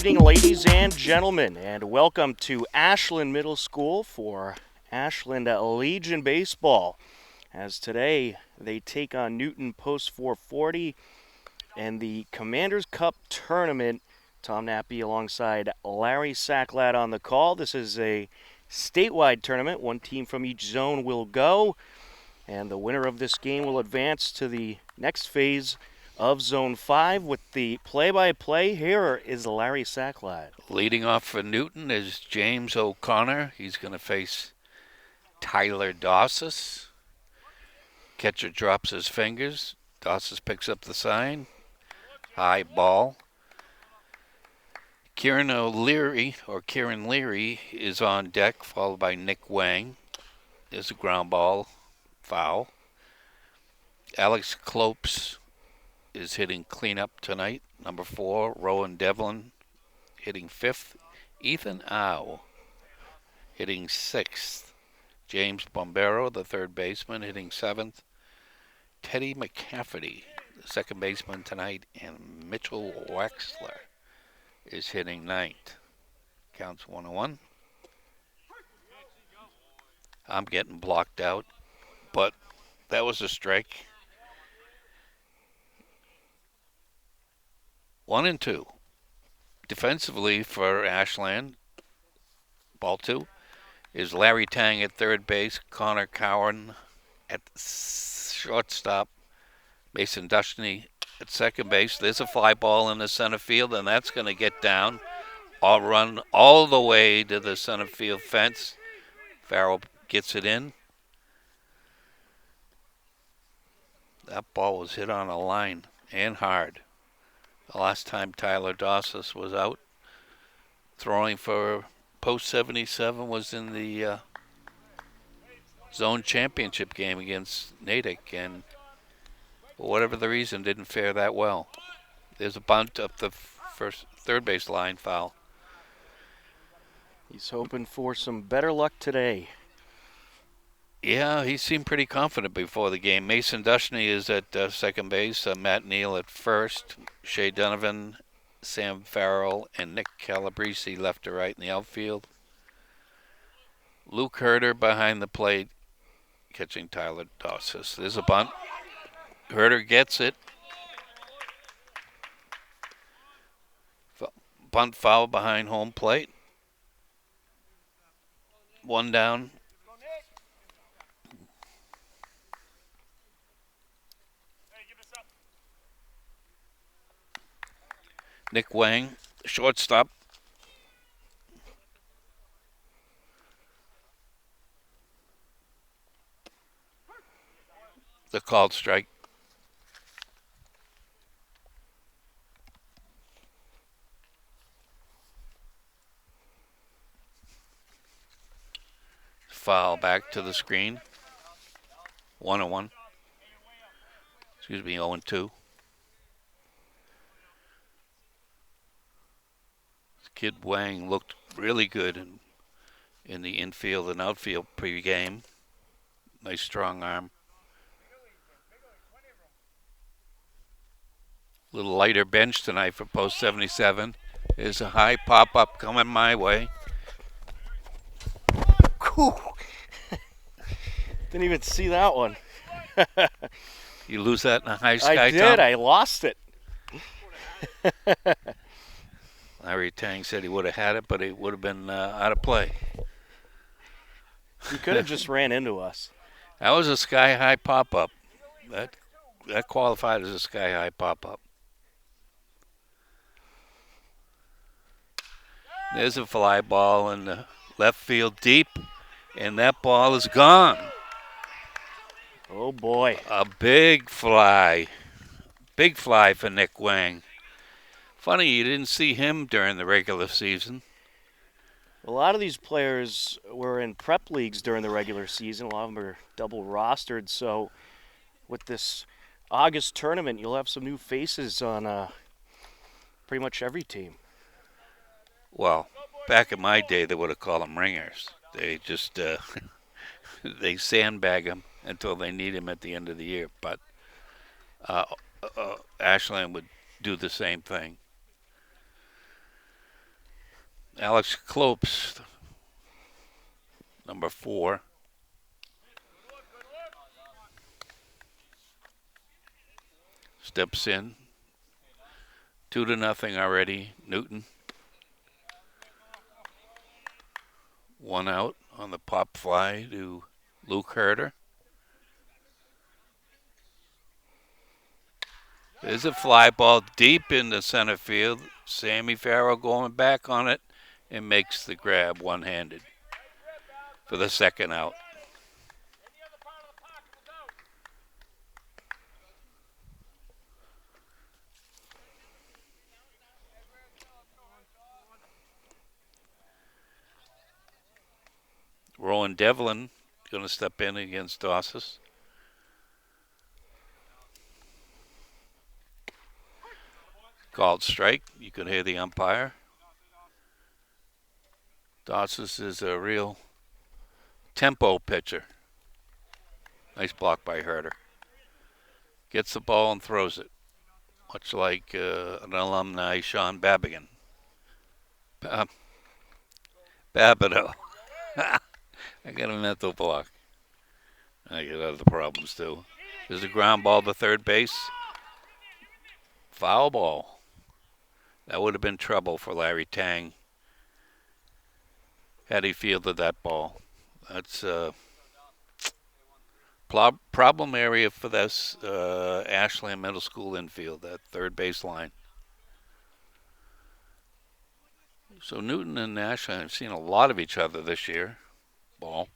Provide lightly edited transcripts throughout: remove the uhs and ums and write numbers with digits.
evening, ladies and gentlemen, and welcome to Ashland Middle School for Ashland Legion Baseball. As today they take on Newton Post 440 and the Commanders Cup Tournament. Tom Nappy alongside Larry Sacklad on the call. This is a statewide tournament. One team from each zone will go, and the winner of this game will advance to the next phase of Zone 5 with the play-by-play. Here is Larry Sacklad. Leading off for Newton is James O'Connor. He's going to face Tyler Dossis. Catcher drops his fingers. Dossis picks up the sign. High ball. Kieran Leary is on deck, followed by Nick Wang. There's a ground ball, foul. Alex Clopes is hitting cleanup tonight. Number 4, Rowan Devlin hitting 5th. Ethan Au hitting 6th. James Bombero, the third baseman, hitting 7th. Teddy McCafferty, the second baseman tonight, and Mitchell Wexler is hitting 9th. Counts 1-1. I'm getting blocked out, but that was a strike. 1-2. Defensively for Ashland, ball 2, is Larry Tang at third base, Connor Cowan at shortstop, Mason Dushney at second base. There's a fly ball in the center field, and that's going to get down. I'll run all the way to the center field fence. Farrell gets it in. That ball was hit on a line and hard. The last time Tyler Dossis was out throwing for Post 77 was in the zone championship game against Natick, and for whatever the reason didn't fare that well. There's a bunt up the third base line, foul. He's hoping for some better luck today. Yeah, he seemed pretty confident before the game. Mason Dushney is at second base, Matt Neal at first, Shea Donovan, Sam Farrell, and Nick Calabrese left to right in the outfield. Luke Herder behind the plate, catching Tyler Dossis. There's a bunt. Herder gets it. Bunt foul behind home plate. One down. Nick Wang, shortstop. The called strike. Foul back to the screen. 1-1. Excuse me, 0-2. Kid Wang looked really good in the infield and outfield pregame. Nice strong arm. Little lighter bench tonight for Post 77. There's a high pop-up coming my way. Didn't even see that one. You lose that in a high sky, I did. Tom? I lost it. Larry Tang said he would have had it, but it would have been out of play. He could have just ran into us. That was a sky-high pop-up. That qualified as a sky-high pop-up. There's a fly ball in the left field deep, and that ball is gone. Oh, boy. A big fly. Big fly for Nick Wang. Funny you didn't see him during the regular season. A lot of these players were in prep leagues during the regular season. A lot of them are double rostered. So with this August tournament, you'll have some new faces on pretty much every team. Well, back in my day, they would have called them ringers. They just they sandbag them until they need him at the end of the year. But Ashland would do the same thing. Alex Clopes, number 4, steps in. 2-0 already. Newton. 1 out on the pop fly to Luke Herter. There's a fly ball deep in the center field. Sammy Farrell going back on it and makes the grab one-handed for the second out. Rowan Devlin going to step in against Dawson. Called strike. You could hear the umpire. Dawson is a real tempo pitcher. Nice block by Herter. Gets the ball and throws it, much like an alumni, Sean Babigan. Babido. I got a mental block. I get other problems too. There's a ground ball to third base. Foul ball. That would have been trouble for Larry Tang had he fielded that ball. That's a problem area for this Ashland Middle School infield, that third base line. So Newton and Ashland have seen a lot of each other this year. Ball.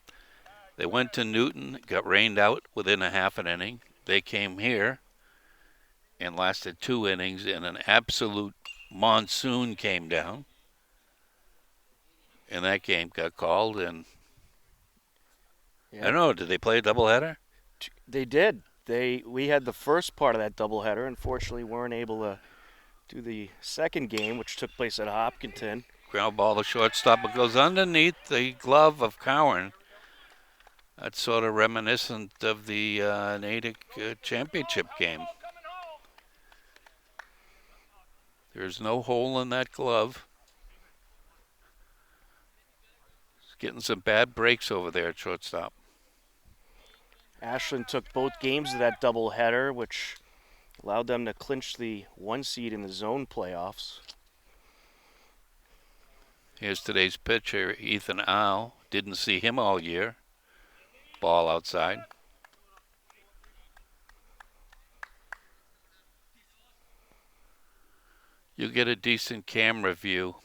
They went to Newton, got rained out within a half an inning. They came here and lasted 2 innings, and an absolute monsoon came down. And that game got called, and I don't know, did they play a doubleheader? They did. We had the first part of that doubleheader. Unfortunately, weren't able to do the second game, which took place at Hopkinton. Ground ball to shortstop. It goes underneath the glove of Cowan. That's sort of reminiscent of the Natick championship game. There's no hole in that glove. It's getting some bad breaks over there at shortstop. Ashland took both games of that doubleheader, which allowed them to clinch the 1 seed in the zone playoffs. Here's today's pitcher, Ethan Au. Didn't see him all year. Ball outside. You get a decent camera view.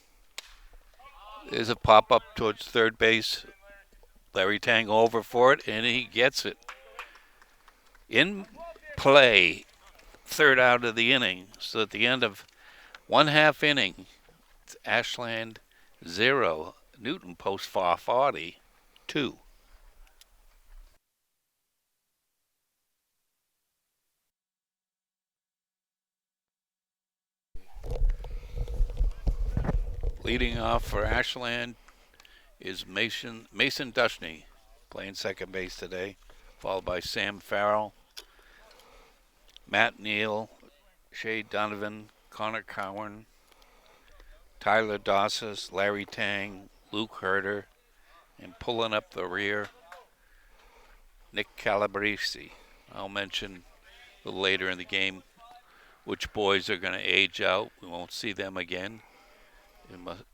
There's a pop-up towards third base. Larry Tang over for it, and he gets it. In play, third out of the inning. So at the end of 1/2 inning, it's Ashland 0, Newton post 440 2. Leading off for Ashland is Mason Dushney, playing second base today, followed by Sam Farrell, Matt Neal, Shay Donovan, Connor Cowan, Tyler Dossas, Larry Tang, Luke Herter, and pulling up the rear, Nick Calabrese. I'll mention a little later in the game which boys are going to age out. We won't see them again.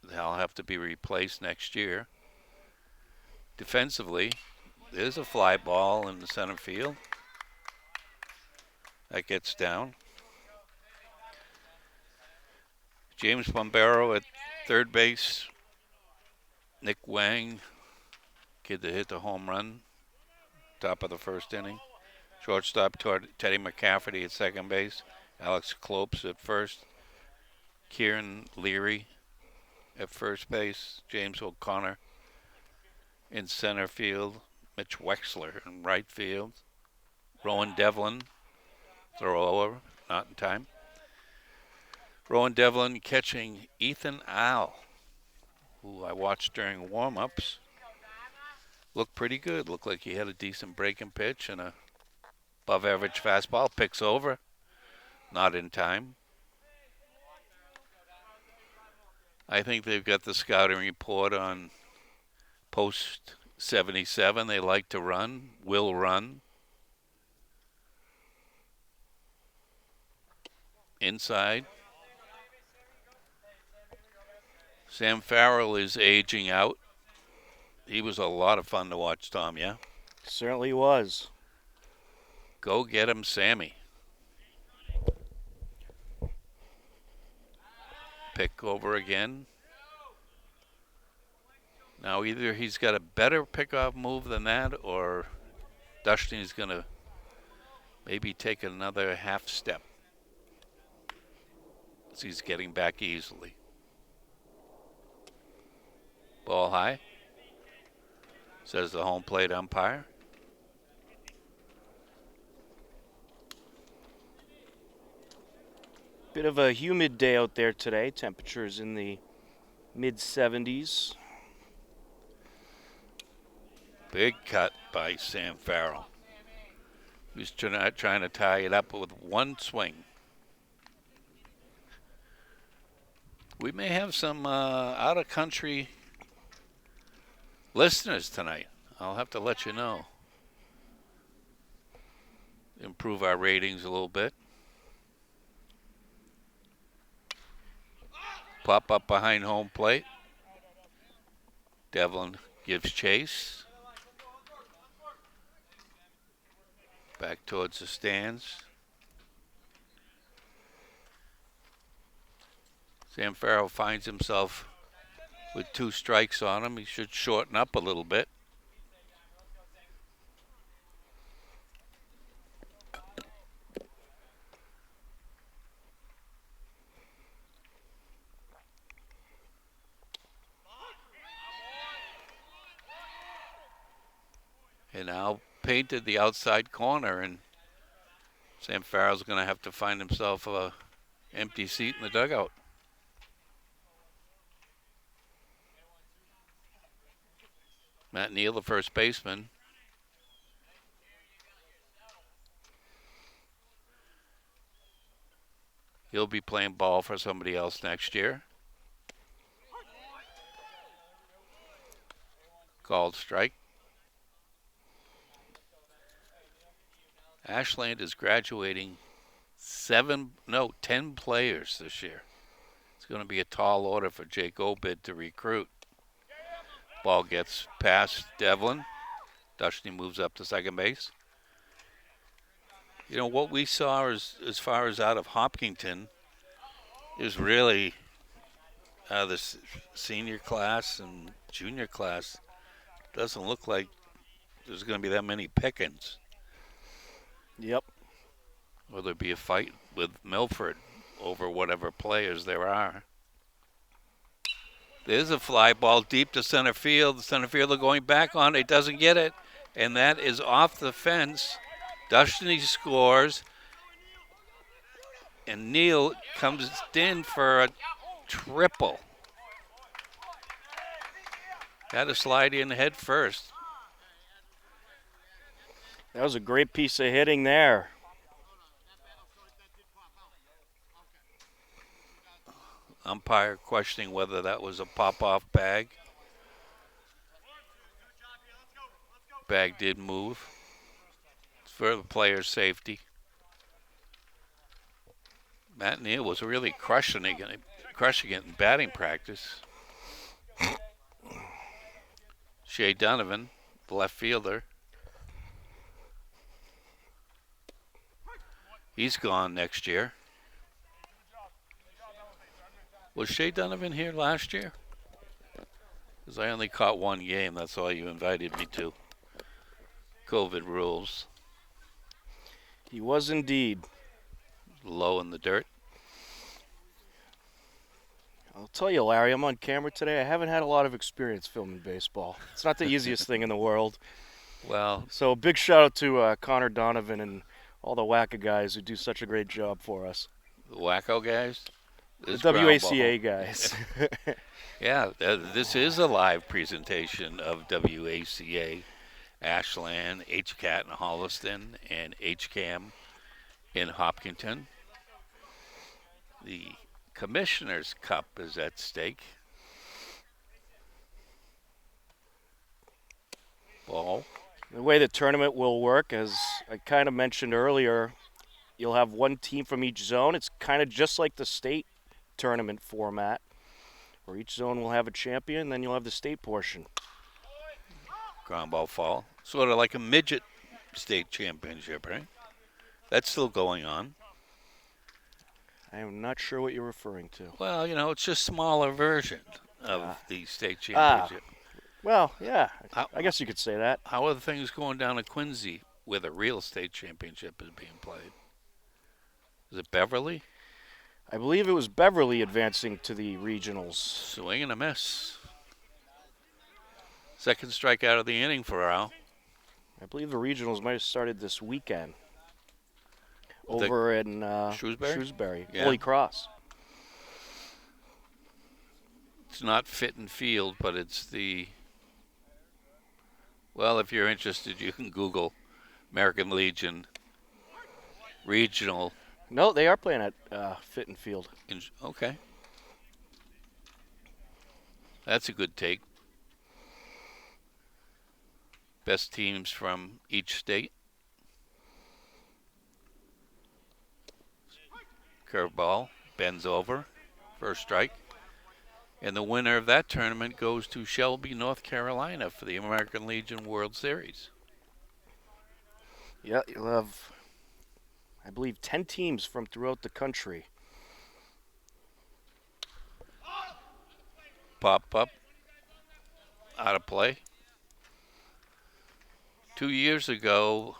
They'll have to be replaced next year. Defensively, there's a fly ball in the center field. That gets down. James Bombero at third base. Nick Wang, kid that hit the home run, top of the first inning. Shortstop Teddy McCafferty at second base. Alex Clopes at first. Kieran Leary at first base. James O'Connor in center field. Mitch Wexler in right field. Rowan Devlin, throw over, not in time. Rowan Devlin catching Ethan Au, who I watched during warm-ups. Looked pretty good. Looked like he had a decent breaking pitch and a above-average fastball. Picks over, not in time. I think they've got the scouting report on post 77. They like to run, will run. Inside. Sam Farrell is aging out. He was a lot of fun to watch, Tom, yeah? Certainly was. Go get him, Sammy. Pick over again. Now either he's got a better pickoff move than that, or Dustin's going to maybe take another half step as he's getting back easily. Ball high, says the home plate umpire. Bit of a humid day out there today. Temperatures in the mid 70s. Big cut by Sam Farrell. He's trying to tie it up with one swing. We may have some out-of-country listeners tonight. I'll have to let you know. Improve our ratings a little bit. Pop up behind home plate. Devlin gives chase. Back towards the stands. Sam Farrell finds himself with 2 strikes on him. He should shorten up a little bit. And now painted the outside corner, and Sam Farrell's going to have to find himself a empty seat in the dugout. Matt Neal, the first baseman. He'll be playing ball for somebody else next year. Called strike. Ashland is graduating 10 players this year. It's going to be a tall order for Jake Obid to recruit. Ball gets past Devlin. Dusty moves up to second base. You know, what we saw as far as out of Hopkinton is really the senior class and junior class doesn't look like there's going to be that many pickings. Yep. Or there'll be a fight with Milford over whatever players there are. There's a fly ball deep to center field. The center fielder going back on it, doesn't get it, and that is off the fence. Dustin scores, and Neal comes in for a triple. Had to slide in head first. That was a great piece of hitting there. Umpire questioning whether that was a pop-off bag. Bag did move. It's for the player's safety. Matt Neal was really crushing it in batting practice. Shea Donovan, the left fielder. He's gone next year. Was Shea Donovan here last year? Because I only caught one game. That's all you invited me to. COVID rules. He was indeed. Low in the dirt. I'll tell you, Larry, I'm on camera today. I haven't had a lot of experience filming baseball. It's not the easiest thing in the world. Well, So big shout out to Connor Donovan and all the Wacka guys who do such a great job for us. the wacko guys. The WACA guys. Yeah, this is a live presentation of WACA, Ashland, HCAT in Holliston, and HCAM in Hopkinton. The Commissioner's Cup is at stake. Ball. The way the tournament will work, as I kind of mentioned earlier, you'll have one team from each zone. It's kind of just like the state tournament format, where each zone will have a champion, then you'll have the state portion. Ground ball foul. Sort of like a midget state championship, right? That's still going on. I am not sure what you're referring to. Well, it's just smaller version of Ah. the state Ah, championship. well, yeah, How, I guess you could say that. how are things going down at Quincy where the real state championship is being played? Is it Beverly? I believe it was Beverly advancing to the regionals. Swing and a miss. Second strikeout of the inning for Al. I believe the regionals might have started this weekend The over in Shrewsbury? Yeah. Holy Cross. It's not fit and field, but it's the. Well, if you're interested, you can Google American Legion regional. No, they are playing at Fit and Field. Okay. That's a good take. Best teams from each state. Curveball bends over. First strike. And the winner of that tournament goes to Shelby, North Carolina for the American Legion World Series. Yeah, you'll have, I believe, 10 teams from throughout the country. Pop up. Out of play. 2 years ago,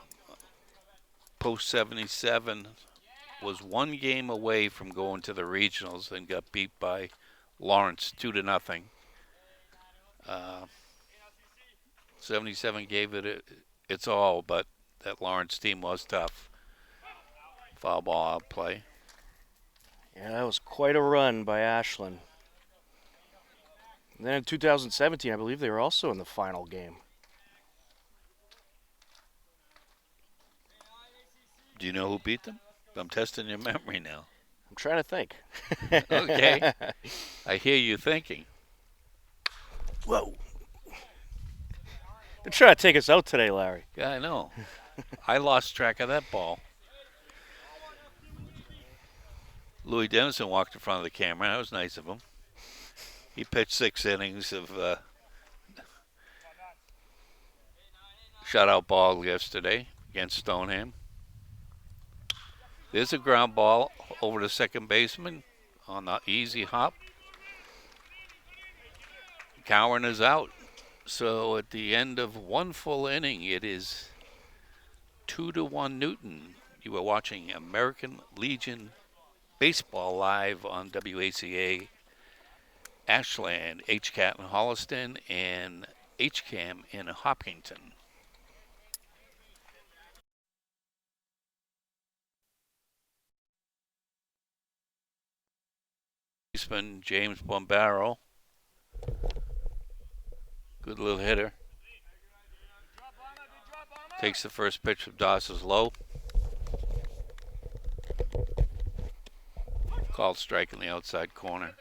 Post 77 was one game away from going to the regionals and got beat by Lawrence 2-0. 77 gave it its all, but that Lawrence team was tough. Foul ball out play. Yeah, that was quite a run by Ashland. And then in 2017, I believe they were also in the final game. Do you know who beat them? I'm testing your memory now. I'm trying to think. Okay. I hear you thinking. Whoa. They're trying to take us out today, Larry. Yeah, I know. I lost track of that ball. Louis Dennison walked in front of the camera. That was nice of him. He pitched 6 innings of shutout ball yesterday against Stoneham. There's a ground ball over to second baseman on the easy hop. Cowan is out. So at the end of one full inning, it is 2-1 Newton. You are watching American Legion Baseball live on WACA Ashland, HCAT in Holliston, and HCAM in Hopkinton. Baseman James Bombaro. Good little hitter. Takes the first pitch from Dawson's low. Called strike in the outside corner.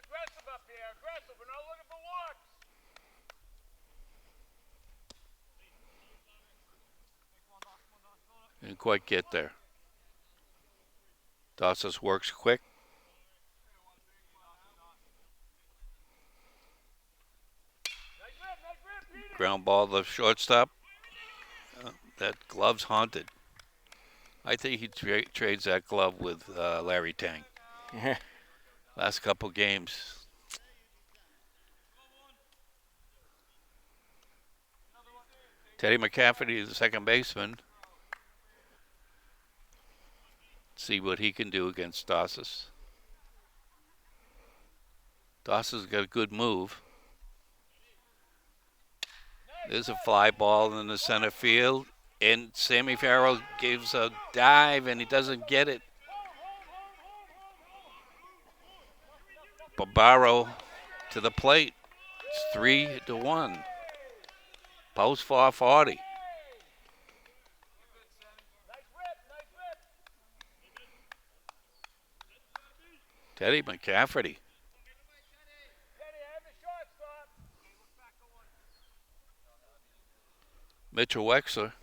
Didn't quite get there. Dawson's works quick. Ground ball to the shortstop. That glove's haunted. I think he trades that glove with Larry Tang. Last couple games. Teddy McCafferty, the second baseman. See what he can do against Dawson's. Dawson's got a good move. There's a fly ball in the center field, and Sammy Farrell gives a dive, and he doesn't get it. Barbaro to the plate. It's 3-1. Post 440. Teddy McCafferty. Mitchell Wexler.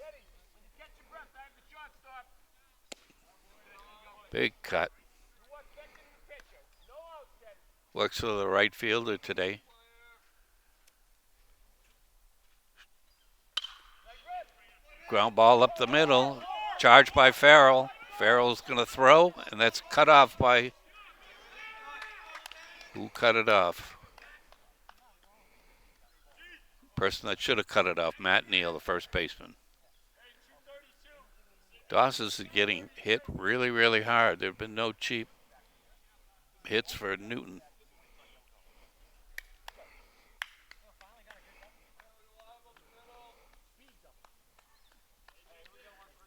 Big cut. Wexler, the right fielder today. Ground ball up the middle. Charged by Farrell. Farrell's going to throw, and that's cut off by. Who cut it off? Person that should have cut it off, Matt Neal, the first baseman. Dawes is getting hit really, really hard. There have been no cheap hits for Newton.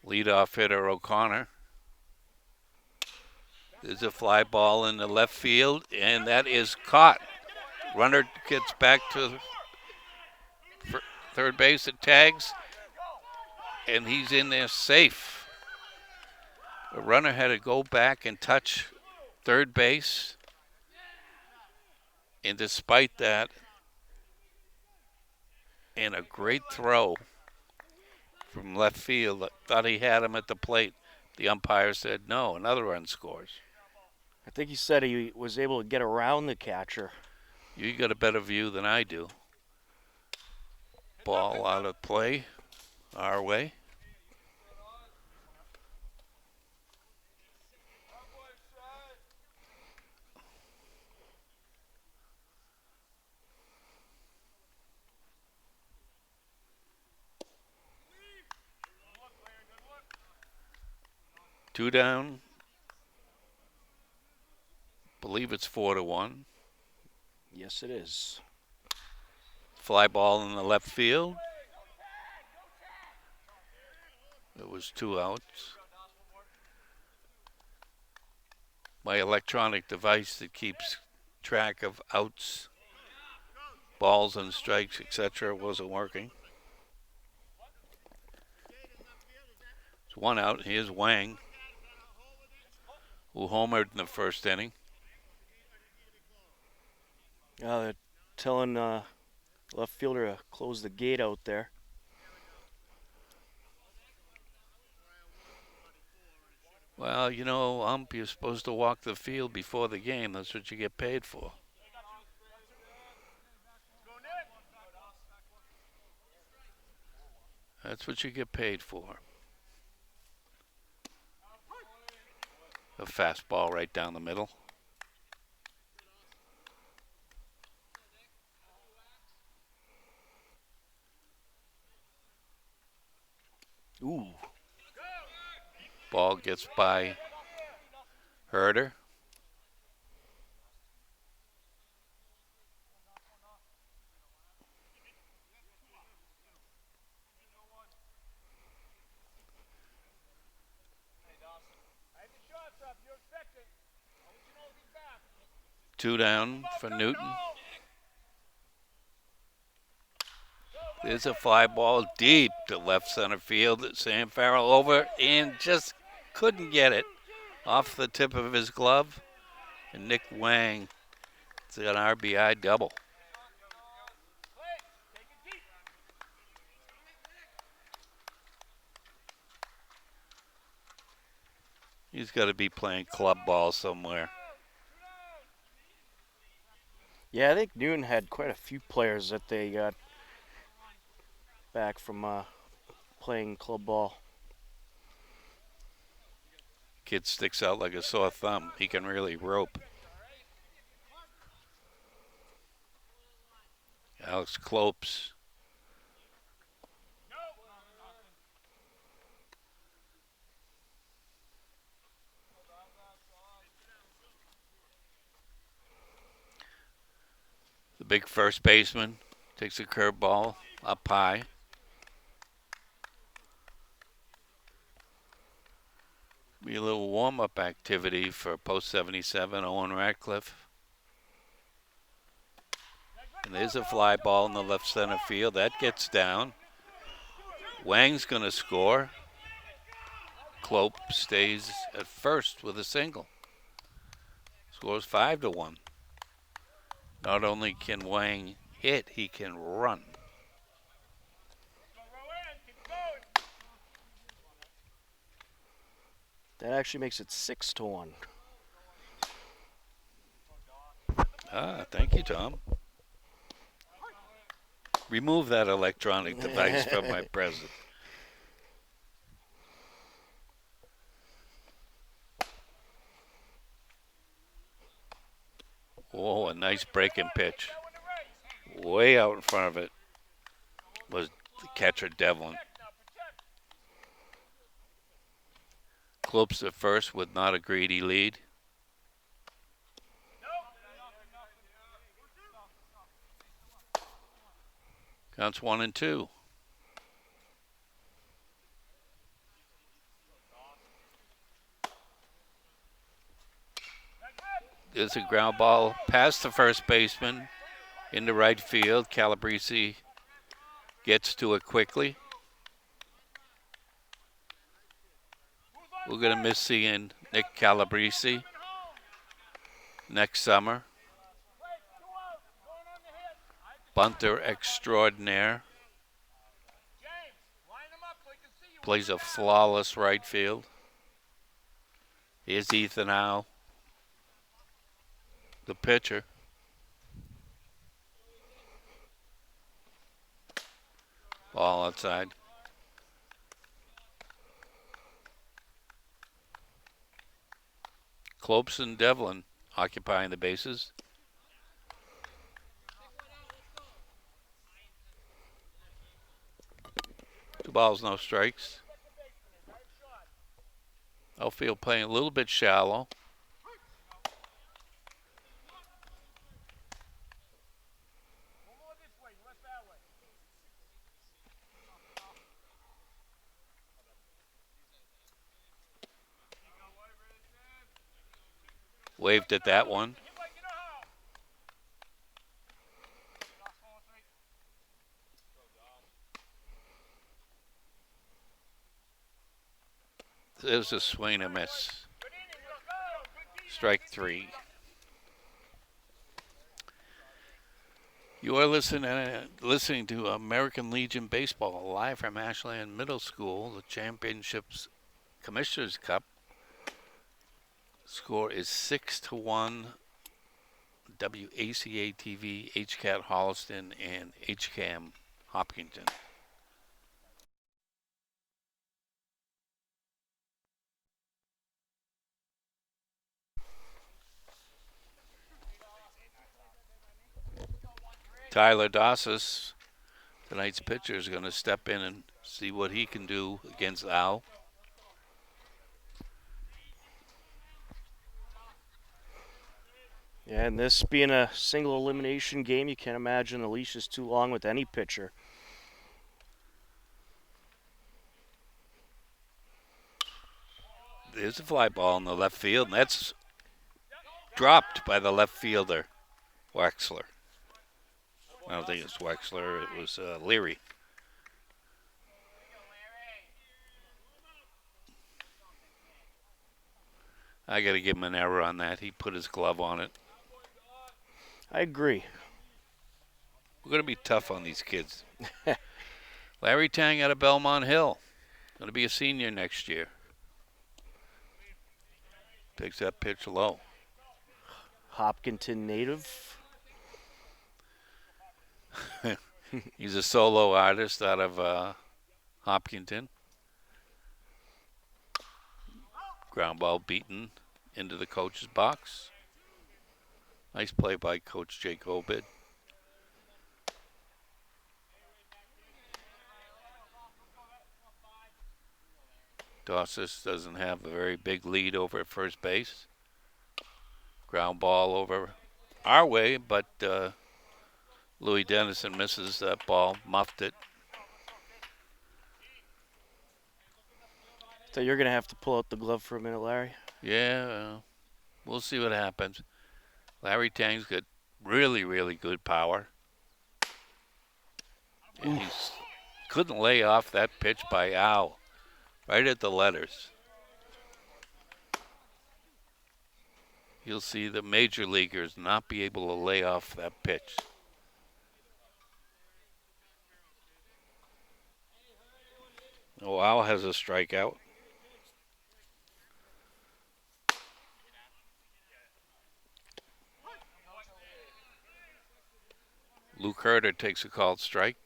Leadoff hitter O'Connor. There's a fly ball in the left field, and that is caught. Runner gets back to third base at tags, and he's in there safe. The runner had to go back and touch third base, and despite that, and a great throw from left field, thought he had him at the plate. The umpire said no, another run scores. I think he said he was able to get around the catcher. You got a better view than I do. Ball out of play, our way. Two down. Believe it's 4-1. Yes, it is. Fly ball in the left field. It was 2 outs. My electronic device that keeps track of outs, balls and strikes, etc. wasn't working. It's 1 out. Here's Wang, who homered in the first inning. They're telling left fielder to close the gate out there. Well, you know, you're supposed to walk the field before the game. That's what you get paid for. That's what you get paid for. A fastball right down the middle. Ooh. Ball gets by Herder. Two down for Newton. There's a fly ball deep to left center field. Sam Farrell over and just couldn't get it off the tip of his glove. And Nick Wang, it's an RBI double. He's got to be playing club ball somewhere. Yeah, I think Newton had quite a few players that they got back from playing club ball. Kid sticks out like a sore thumb. He can really rope. Alex Clopes. The big first baseman takes a curveball up high. Be a little warm-up activity for post 77 Owen Ratcliffe. And there's a fly ball in the left center field. That gets down. Wang's going to score. Clope stays at first with a single. Scores 5-1. Not only can Wang hit, he can run. That actually makes it 6-1. Thank you, Tom. Remove that electronic device from my present. Oh, a nice breaking pitch. Way out in front of it was the catcher, Devlin. Klopes at first with not a greedy lead. Counts 1-2. There's a ground ball past the first baseman into right field. Calabrese gets to it quickly. We're going to miss seeing Nick Calabrese next summer. Bunter extraordinaire. Plays a flawless right field. Here's Ethan Howe, the pitcher. Ball outside. Klopes and Devlin occupying the bases. Two balls, no strikes. Outfield playing a little bit shallow. Waved at that one. There's a swing and a miss. Strike three. You are listening to American Legion Baseball live from Ashland Middle School, the Championships Commissioner's Cup. Score is 6-1. WACA TV, HCAT Holliston, and HCAM Hopkinton. Tyler Dossis, tonight's pitcher, is going to step in and see what he can do against Al. Yeah, and this being a single elimination game, you can't imagine the leash is too long with any pitcher. There's a fly ball in the left field, and that's dropped by the left fielder, Wexler. I don't think it's Wexler. It was Leary. I got to give him an error on that. He put his glove on it. I agree. We're going to be tough on these kids. Larry Tang out of Belmont Hill. Going to be a senior next year. Takes that pitch low. Hopkinton native. He's a solo artist out of Hopkinton. Ground ball beaten into the coach's box. Nice play by Coach Jake Obid. Dossis doesn't have a very big lead over at first base. Ground ball over our way, but Louis Dennison misses that ball, muffed it. So you're going to have to pull out the glove for a minute, Larry. Yeah, we'll see what happens. Larry Tang's got really, really good power. And he couldn't lay off that pitch by Al. Right at the letters. You'll see the major leaguers not be able to lay off that pitch. Oh, Al has a strikeout. Luke Herder takes a called strike.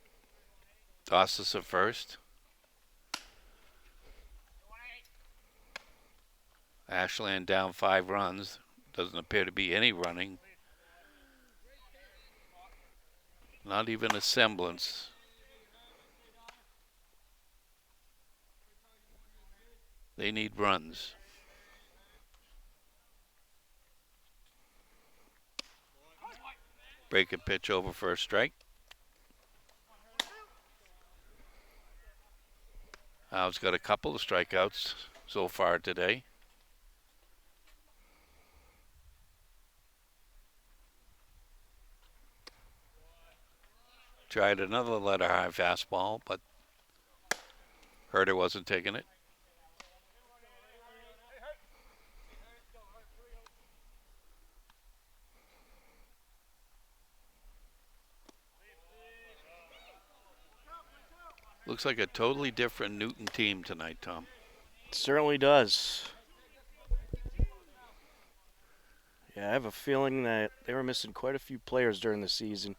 Dossis at first. Ashland down 5 runs. Doesn't appear to be any running. Not even a semblance. They need runs. Break a pitch over for a strike. Howe's got a couple of strikeouts so far today. Tried another letter high fastball, but Herder wasn't taking it. Looks like a totally different Newton team tonight, Tom. It certainly does. Yeah, I have a feeling that they were missing quite a few players during the season.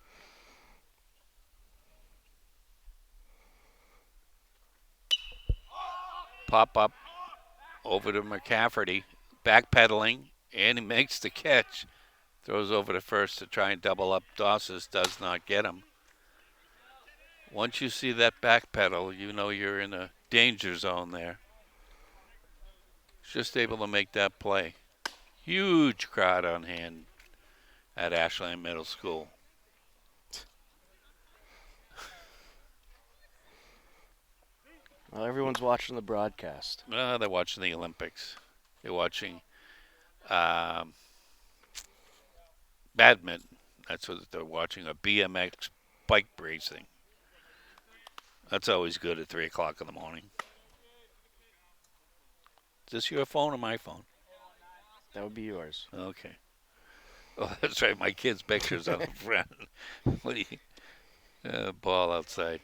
Pop up over to McCafferty, backpedaling, and he makes the catch. Throws over to first to try and double up Dossis, does not get him. Once you see that back pedal, you know you're in a danger zone there. Just able to make that play. Huge crowd on hand at Ashland Middle School. Well, everyone's watching the broadcast. They're watching the Olympics. They're watching badminton. That's what they're watching, a BMX bike racing. That's always good at 3 o'clock in the morning. Is this your phone or my phone? That would be yours. Okay. Oh, that's right. My kid's picture's on the front. What do you, ball outside.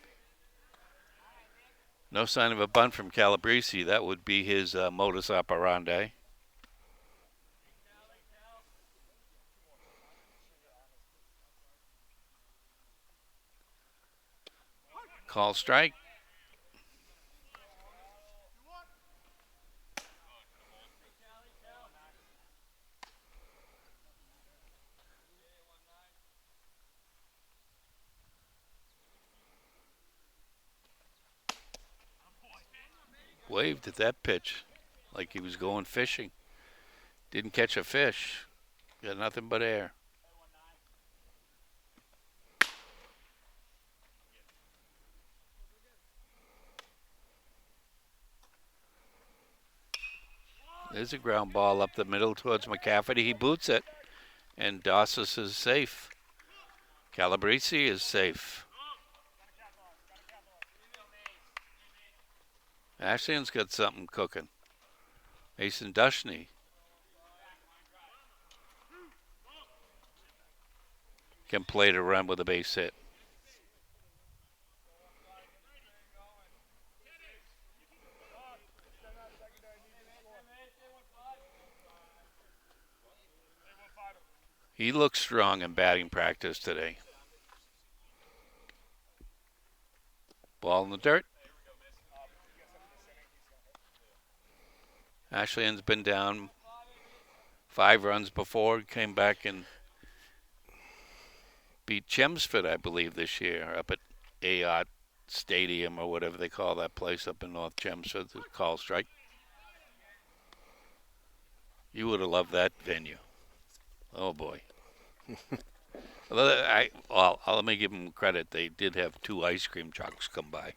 No sign of a bunt from Calabrese. That would be his modus operandi. Call strike. Waved at that pitch like he was going fishing. Didn't catch a fish. Got nothing but air. There's a ground ball up the middle towards McCafferty. He boots it, and Dossis is safe. Calabrese is safe. Ashland's got something cooking. Mason Dushney can play to run with a base hit. He looks strong in batting practice today. Ball in the dirt. Ashland's been down 5 runs before, came back and beat Chelmsford, I believe, this year up at Ayotte Stadium or whatever they call that place up in North Chelmsford, the call strike. You would have loved that venue. Oh, boy. Let me give them credit. They did have 2 ice cream trucks come by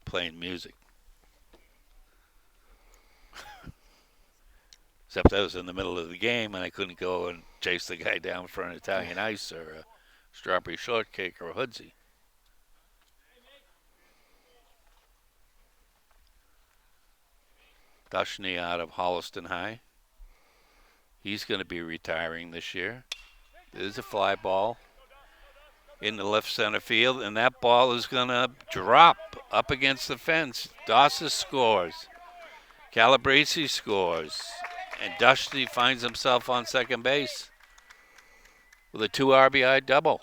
playing music. Except I was in the middle of the game and I couldn't go and chase the guy down for an Italian ice or a strawberry shortcake or a hoodsie. Dushney out of Holliston High. He's going to be retiring this year. There's a fly ball in the left center field, and that ball is going to drop up against the fence. Dossis scores. Calabrese scores. And Dushney finds himself on second base with a 2 RBI double.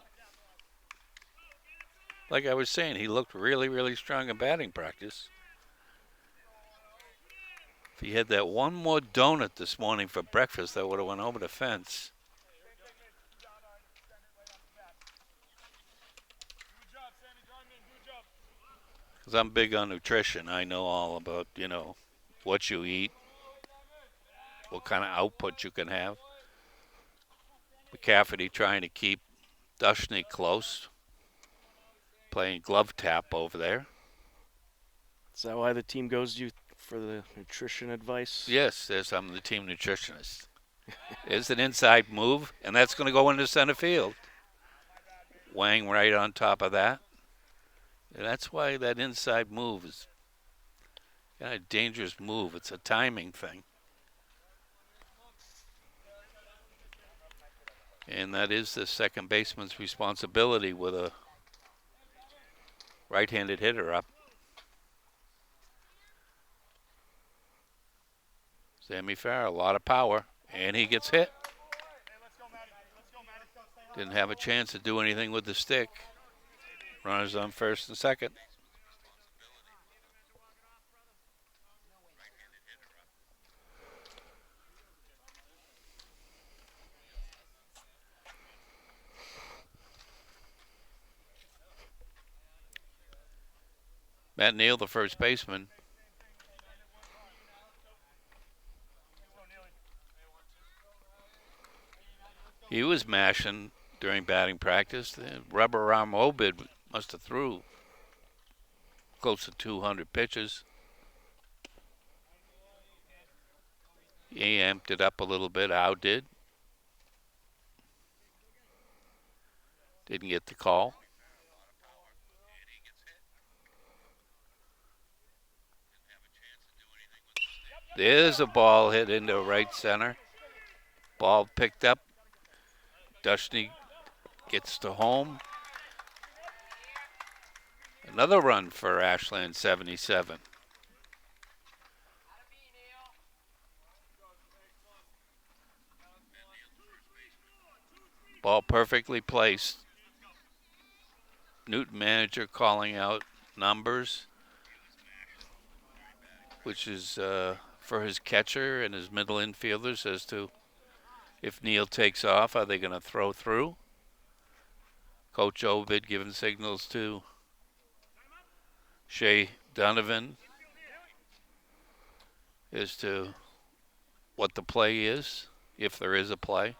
Like I was saying, he looked really, really strong in batting practice. If he had that one more donut this morning for breakfast, that would have went over the fence. Because I'm big on nutrition. I know all about, what you eat, what kind of output you can have. McCafferty trying to keep Dushny close, playing glove tap over there. Is that why the team goes to you for the nutrition advice? Yes, I'm the team nutritionist. It's an inside move, and that's going to go into center field. Wang right on top of that. And that's why that inside move is kind of a dangerous move. It's a timing thing. And that is the second baseman's responsibility with a right-handed hitter up. Sammy Farrell, a lot of power, and he gets hit. Didn't have a chance to do anything with the stick. Runners on first and second. Matt Neal, the first baseman. He was mashing during batting practice. The rubber arm Obid must have threw close to 200 pitches. He amped it up a little bit. Howe did. Didn't get the call. There's a ball hit into right center. Ball picked up. Dushny gets to home. Another run for Ashland 77. Ball perfectly placed. Newton manager calling out numbers, which is for his catcher and his middle infielders as to if Neal takes off, are they going to throw through? Coach Obid giving signals to Shea Donovan as to what the play is, if there is a play.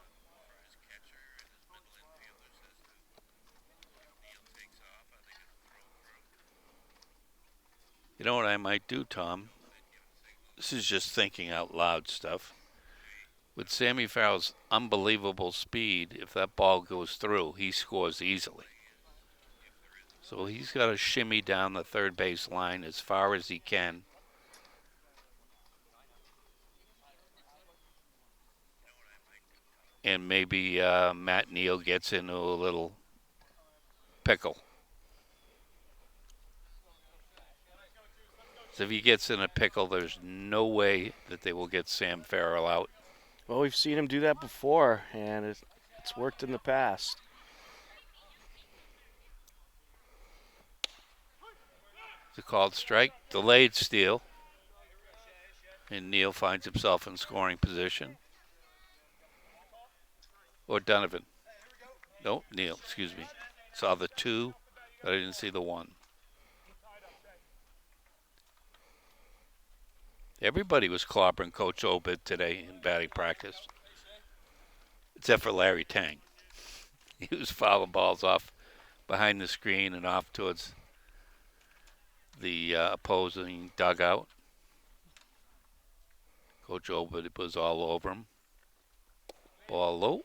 You know what I might do, Tom? This is just thinking out loud stuff. With Sammy Farrell's unbelievable speed, if that ball goes through, he scores easily. So he's got to shimmy down the third base line as far as he can. And maybe Matt Neal gets into a little pickle. So if he gets in a pickle, there's no way that they will get Sam Farrell out. Well, we've seen him do that before, and it's worked in the past. It's a called strike, delayed steal, and Neal finds himself in scoring position. Or Donovan. No, Neal, excuse me. Saw the two, but I didn't see the one. Everybody was clobbering Coach Obid today in batting practice, except for Larry Tang. He was fouling balls off behind the screen and off towards the opposing dugout. Coach Obid was all over him. Ball low.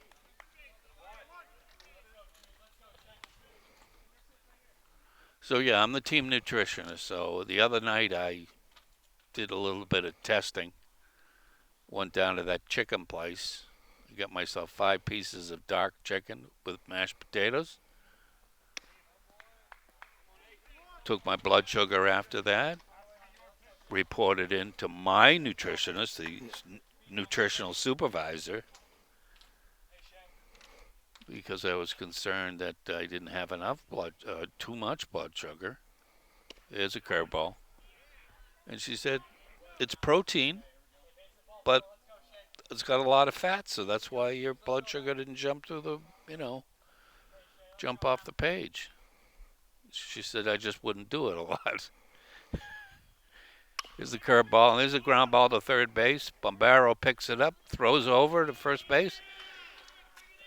So, yeah, I'm the team nutritionist. So the other night I did a little bit of testing. Went down to that chicken place. I got myself 5 pieces of dark chicken with mashed potatoes. Took my blood sugar after that. Reported in to my nutritionist, the nutritional supervisor. because I was concerned that I didn't have enough too much blood sugar. There's a curveball. And she said, it's protein, but it's got a lot of fat, so that's why your blood sugar didn't jump to jump off the page. She said I just wouldn't do it a lot. Here's the curveball, and there's a ground ball to third base. Bombero picks it up, throws over to first base,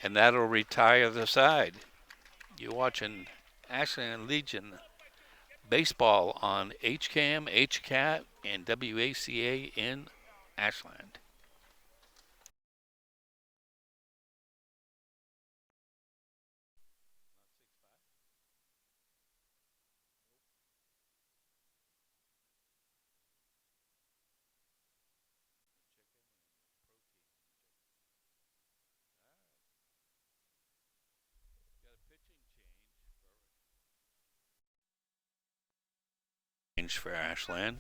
and that'll retire the side. You're watching Ashland Legion baseball on HCAM, HCAT, and WACA in Ashland. Change for Ashland.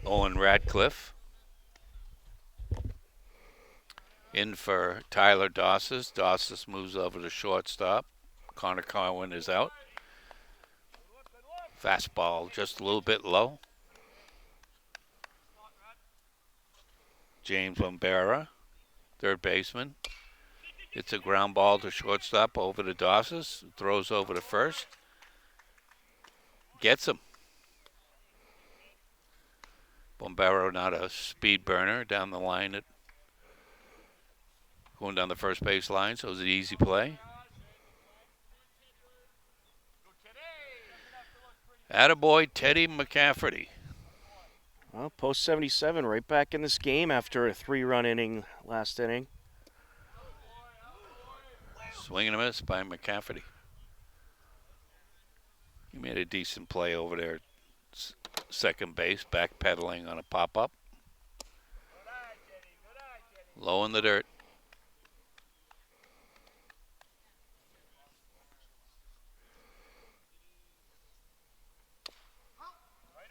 Owen Radcliffe in for Tyler Dosses. Dosses moves over to shortstop. Connor Carwin is out. Fastball just a little bit low. James Bombera, third baseman. It's a ground ball to shortstop over to Dosses. Throws over to first. Gets him. Bombero not a speed burner down the line, going down the first base line, so it was an easy play. Attaboy Teddy McCafferty. Well, post 77, right back in this game after a 3-run inning last inning. Swing and a miss by McCafferty. He made a decent play over there, second base, backpedaling on a pop-up. Low in the dirt.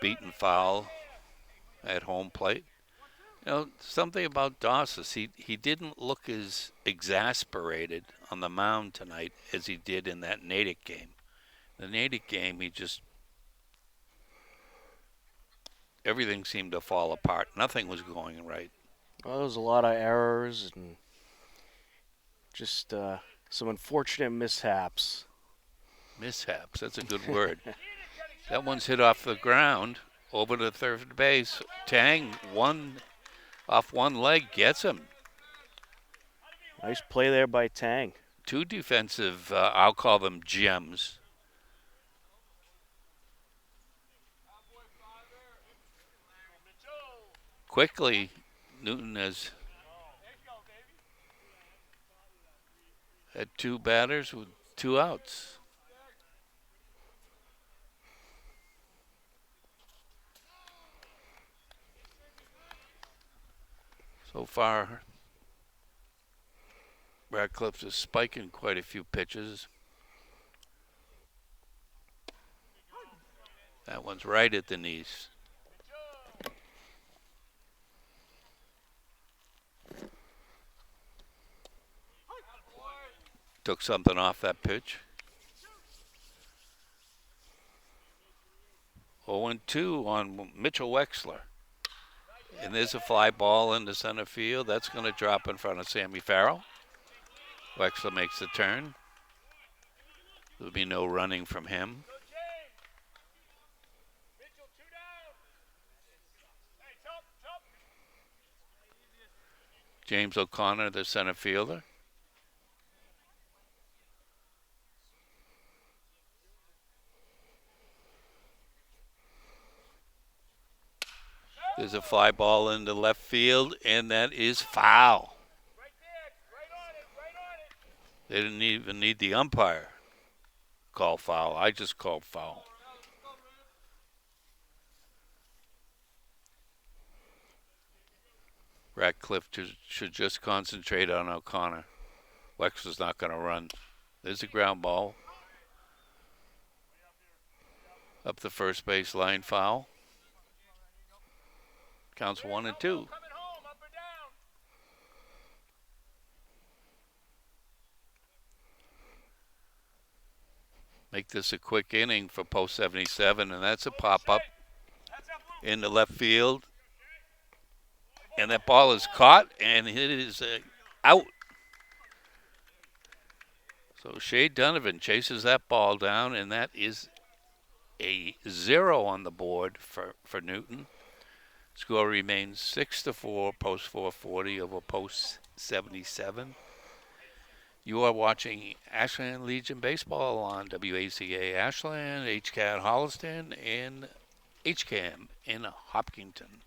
Beaten foul at home plate. You know, something about Dosses, he didn't look as exasperated on the mound tonight as he did in that Natick game. The Natick game, everything seemed to fall apart. Nothing was going right. Well, there was a lot of errors and just some unfortunate mishaps. Mishaps, that's a good word. That one's hit off the ground over to third base. Tang, off one leg, gets him. Nice play there by Tang. Two defensive, I'll call them gems. Quickly, Newton has had two batters with 2 outs. So far, Radcliffe is spiking quite a few pitches. That one's right at the knees. Took something off that pitch. 0-2 on Mitchell Wexler. And there's a fly ball into center field. That's going to drop in front of Sammy Farrell. Wexler makes the turn. There'll be no running from him. James O'Connor, the center fielder. There's a fly ball into left field, and that is foul. They didn't even need the umpire call foul. I just called foul. Radcliffe should just concentrate on O'Connor. Wexler's not going to run. There's a ground ball. Up the first base line, foul. Counts 1-2. make this a quick inning for post 77, and that's a pop-up in the left field. And that ball is caught, and it is out. So Shea Donovan chases that ball down, and that is a 0 on the board for Newton. Score remains 6-4, post 440 over post 77. You are watching Ashland Legion Baseball on WACA Ashland, HCAT Holliston, and HCAM in Hopkinton.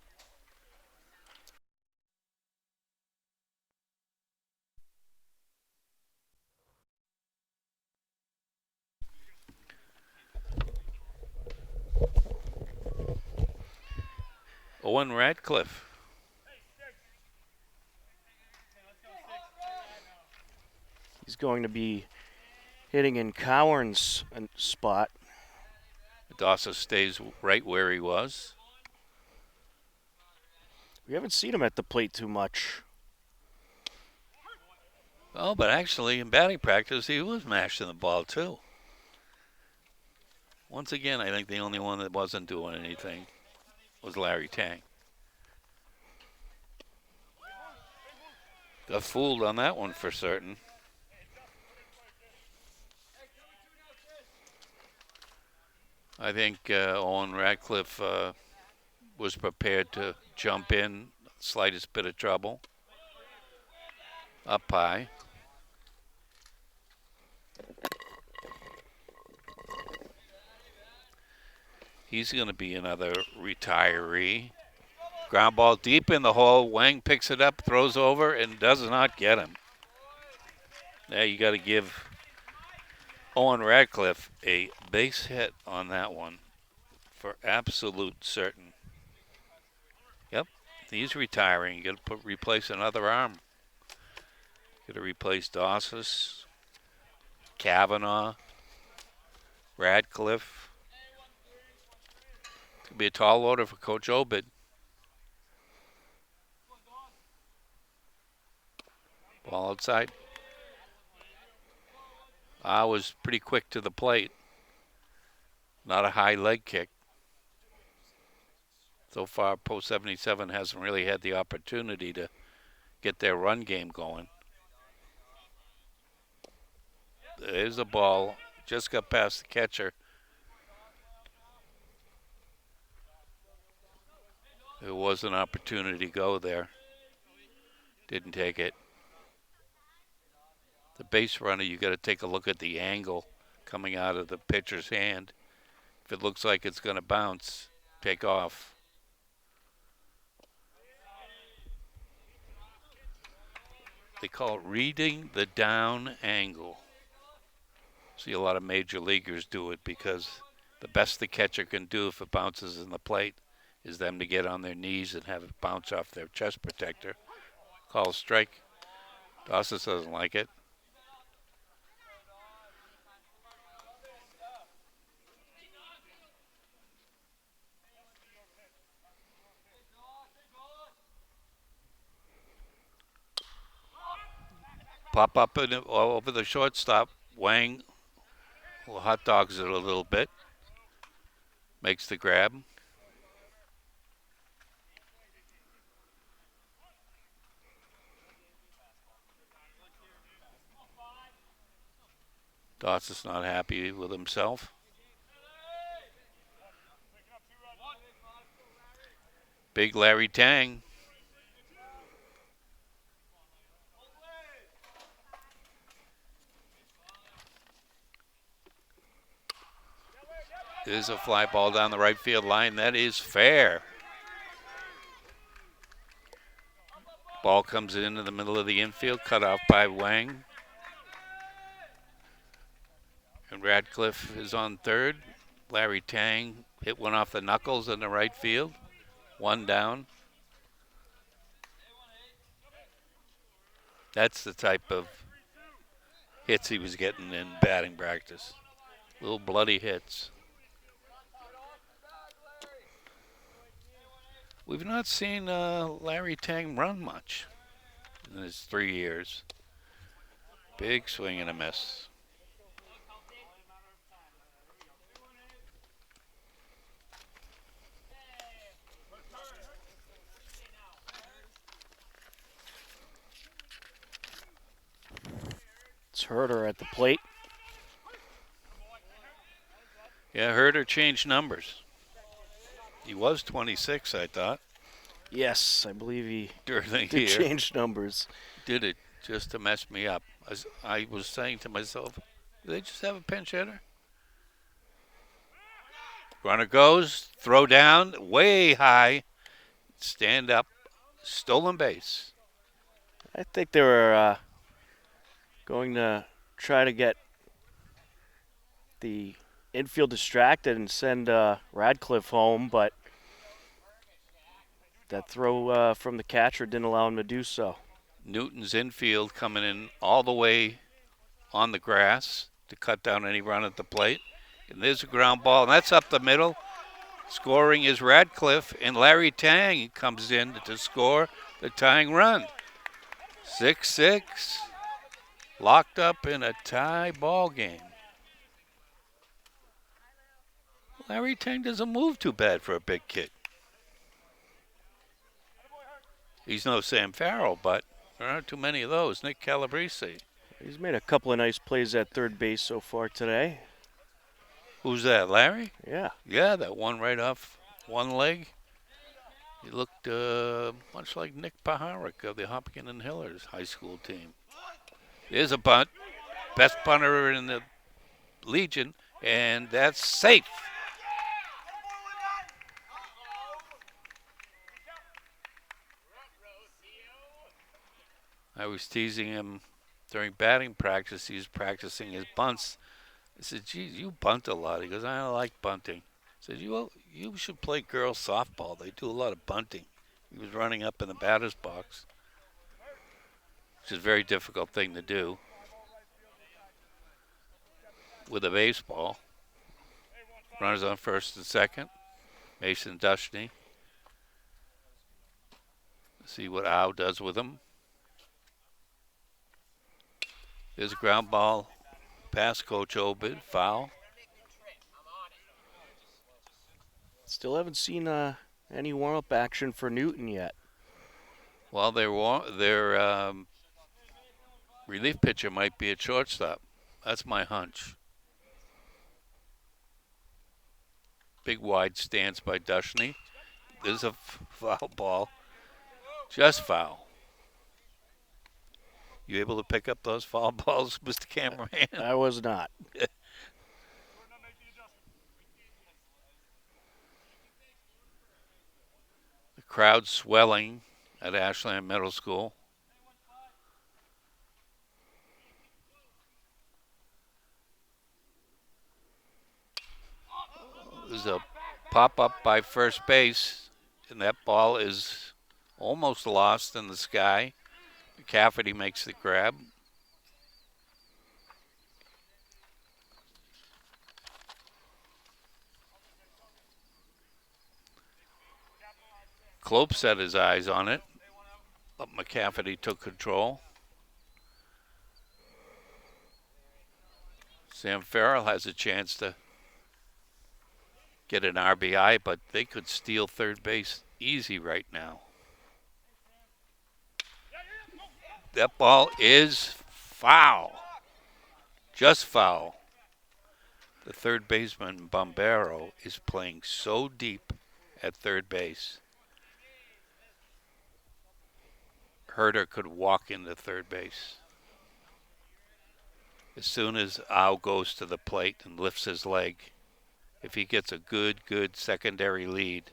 Owen Radcliffe. He's going to be hitting in Cowan's spot. Dawson stays right where he was. We haven't seen him at the plate too much. Oh, but actually in batting practice, he was mashing the ball too. Once again, I think the only one that wasn't doing anything was Larry Tang. Got fooled on that one for certain. I think Owen Radcliffe was prepared to jump in, slightest bit of trouble. Up high. He's going to be another retiree. Ground ball deep in the hole. Wang picks it up, throws over, and does not get him. Now you got to give Owen Radcliffe a base hit on that one for absolute certain. Yep, he's retiring. You got to replace another arm. Got to replace Dawson, Kavanaugh, Radcliffe. Could be a tall order for Coach Obid. Ball outside. I was pretty quick to the plate. Not a high leg kick. So far, post 77 hasn't really had the opportunity to get their run game going. There's a ball. Just got past the catcher. There was an opportunity to go there. Didn't take it. The base runner, you got to take a look at the angle coming out of the pitcher's hand. If it looks like it's going to bounce, take off. They call it reading the down angle. See a lot of major leaguers do it because the best the catcher can do if it bounces in the plate is them to get on their knees and have it bounce off their chest protector. Call strike. Dawson doesn't like it. Pop up over the shortstop. Wang hot dogs it a little bit. Makes the grab. Dawson's not happy with himself. Big Larry Tang. There's a fly ball down the right field line. That is fair. Ball comes into the middle of the infield, cut off by Wang. And Radcliffe is on third. Larry Tang hit one off the knuckles in the right field. One down. That's the type of hits he was getting in batting practice. Little bloody hits. We've not seen Larry Tang run much in his 3 years. Big swing and a miss. It's Herder at the plate. Yeah, Herder changed numbers. He was 26, I thought, Yes, I believe he during the did year. change numbers. Did it just to mess me up. As I was saying to myself, do they just have a pinch hitter? Runner goes, throw down, way high, stand up, stolen base. I think they were going to try to get the infield distracted and send Radcliffe home, but that throw from the catcher didn't allow him to do so. Newton's infield coming in all the way on the grass to cut down any run at the plate. And there's a ground ball, and that's up the middle. Scoring is Radcliffe, and Larry Tang comes in to score the tying run. 6-6, locked up in a tie ball game. Larry Tang doesn't move too bad for a big kid. He's no Sam Farrell, but there aren't too many of those. Nick Calabrese. He's made a couple of nice plays at third base so far today. Who's that, Larry? Yeah. Yeah, that one right off one leg. He looked much like Nick Paharic of the Hopkins and Hillers high school team. There's a bunt. Best punter in the Legion, and that's safe. I was teasing him during batting practice. He was practicing his bunts. I said, geez, you bunt a lot. He goes, I don't like bunting. I said, you should play girls softball. They do a lot of bunting. He was running up in the batter's box, which is a very difficult thing to do with a baseball. Runners on first and second. Mason Dushney. See what Au does with him. There's a ground ball past Coach Obid. Foul. Still haven't seen any warm-up action for Newton yet. Well, their relief pitcher might be at shortstop. That's my hunch. Big wide stance by Dushney. There's a foul ball. Just foul. You able to pick up those foul balls, Mr. Cameraman? I was not. The crowd swelling at Ashland Middle School. There's a pop-up by first base, and that ball is almost lost in the sky. McCafferty makes the grab. Klope set his eyes on it, but McCafferty took control. Sam Farrell has a chance to get an RBI, but they could steal third base easy right now. That ball is foul. Just foul. The third baseman, Bombero, is playing so deep at third base. Herder could walk into third base. As soon as Au goes to the plate and lifts his leg, if he gets a good secondary lead,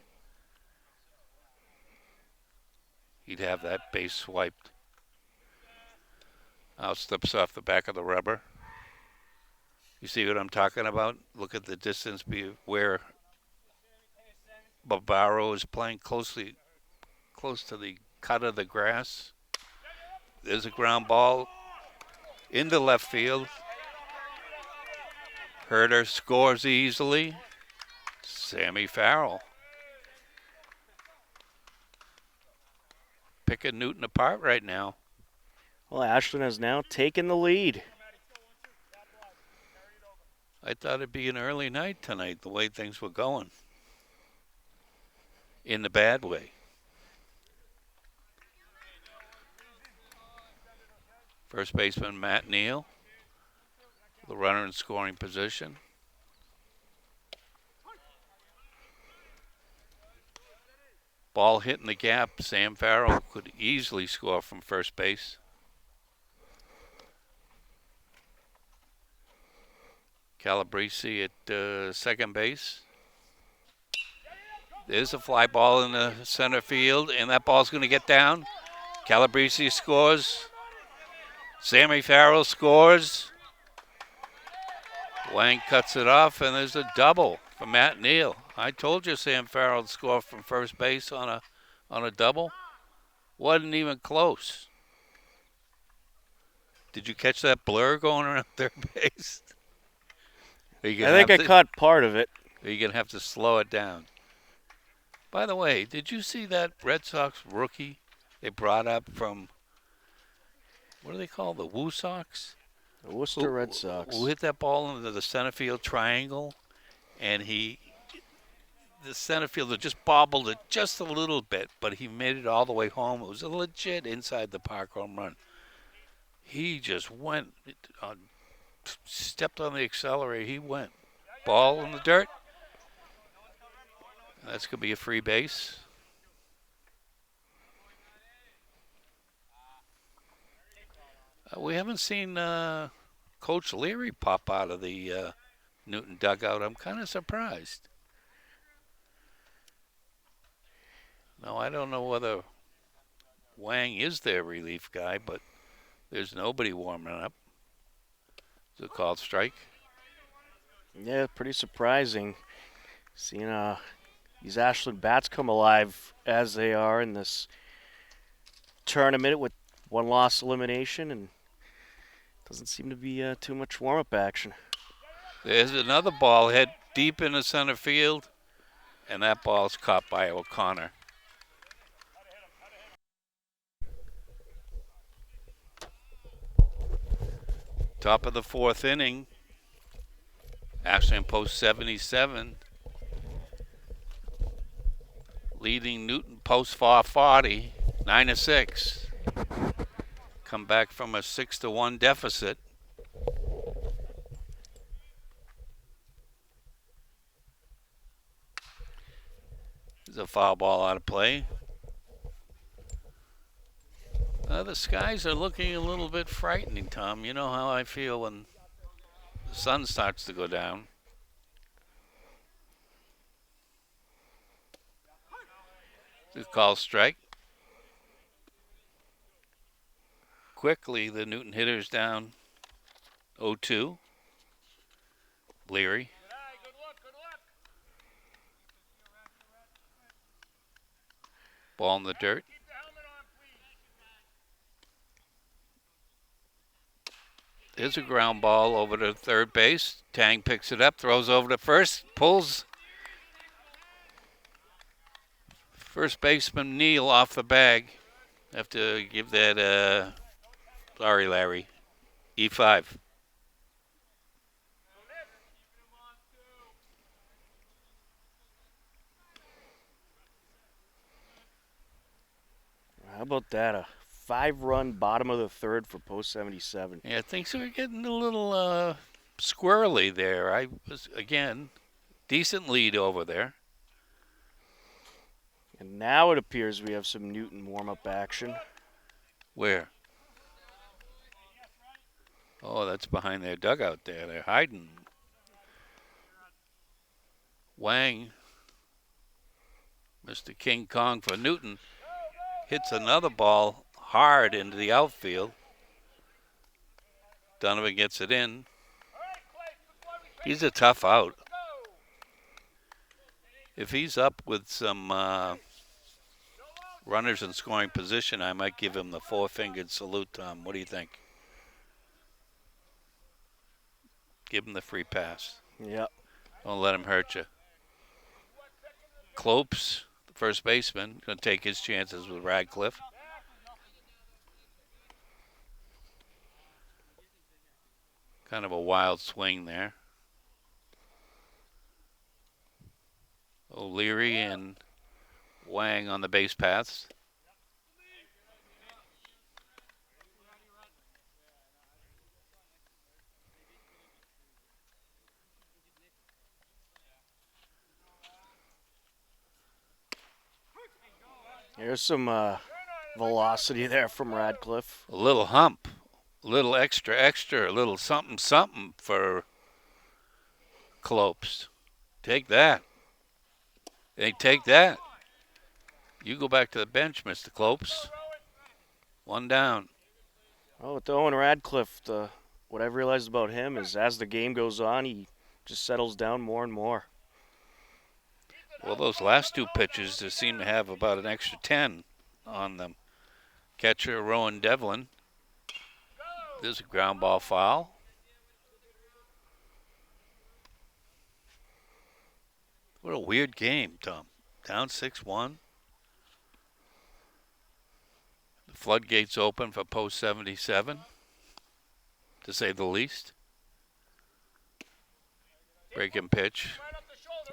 he'd have that base swiped. Au slips off the back of the rubber. You see what I'm talking about? Look at the distance where Barbaro is playing close to the cut of the grass. There's a ground ball into left field. Herder scores easily. Sammy Farrell picking Newton apart right now. Well, Ashland has now taken the lead. I thought it'd be an early night tonight, the way things were going. In the bad way. First baseman Matt Neal The runner in scoring position. Ball hit in the gap. Sam Farrell could easily score from first base. Calabrese at second base. There's a fly ball in the center field, and that ball's going to get down. Calabrese scores. Sammy Farrell scores. Wang cuts it off, and there's a double for Matt Neal. I told you Sam Farrell would score from first base on a double. Wasn't even close. Did you catch that blur going around third base? I think I caught part of it. Are you going to have to slow it down? By the way, did you see that Red Sox rookie they brought up from, what do they call the Woo Sox? The Worcester Red Sox. Who hit that ball into the center field triangle, and the center fielder just bobbled it just a little bit, but he made it all the way home. It was a legit inside the park home run. He just went, stepped on the accelerator. He went. Ball in the dirt. That's going to be a free base. We haven't seen Coach Leary pop out of the Newton dugout. I'm kind of surprised. Now, I don't know whether Wang is their relief guy, but there's nobody warming up. Is it called strike? Yeah, pretty surprising. Seeing these Ashland bats come alive as they are in this tournament with one loss elimination, and doesn't seem to be too much warm-up action. There's another ball hit deep in the center field, and that ball's caught by O'Connor. Top of the fourth inning. Ashland post 77. Leading Newton post 440, 9-6. Come back from a 6-1 deficit. There's a foul ball out of play. The skies are looking a little bit frightening, Tom. You know how I feel when the sun starts to go down. It's called strike. Quickly, the Newton hitter's down 0-2. Leary. Ball in the dirt. There's a ground ball over to third base. Tang picks it up, throws over to first, pulls first baseman Neal off the bag. Have to give that, sorry, Larry, E5. How about that? A 5-run bottom of the third for post 77. Yeah, things are getting a little squirrely there. I was, again, decent lead over there. And now it appears we have some Newton warm-up action. Where? Oh, that's behind their dugout there. They're hiding. Wang, Mr. King Kong for Newton, hits another ball hard into the outfield. Donovan gets it in. He's a tough out. If he's up with some runners in scoring position, I might give him the four-fingered salute, Tom. What do you think? Give him the free pass. Yep. Don't let him hurt you. Clopes, the first baseman, going to take his chances with Radcliffe. Kind of a wild swing there. O'Leary and Wang on the base paths. There's some velocity there from Radcliffe. A little hump, a little extra, a little something something for Clopes. Take that. Hey, take that. You go back to the bench, Mr. Clopes. One down. Oh, with Owen Radcliffe, what I've realized about him is as the game goes on, he just settles down more and more. Well, those last two pitches just seem to have about an extra 10 on them. Catcher Rowan Devlin. There's a ground ball foul. What a weird game, Tom. Down 6-1. The floodgates open for post 77, to say the least. Breaking pitch.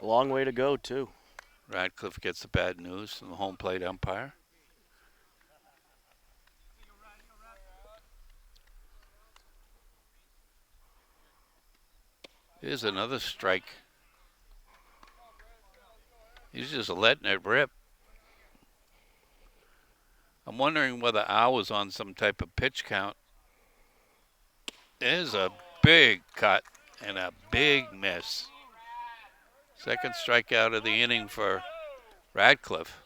A long way to go, too. Radcliffe gets the bad news from the home plate umpire. Here's another strike. He's just letting it rip. I'm wondering whether Al was on some type of pitch count. There's a big cut and a big miss. Second strikeout of the inning for Radcliffe.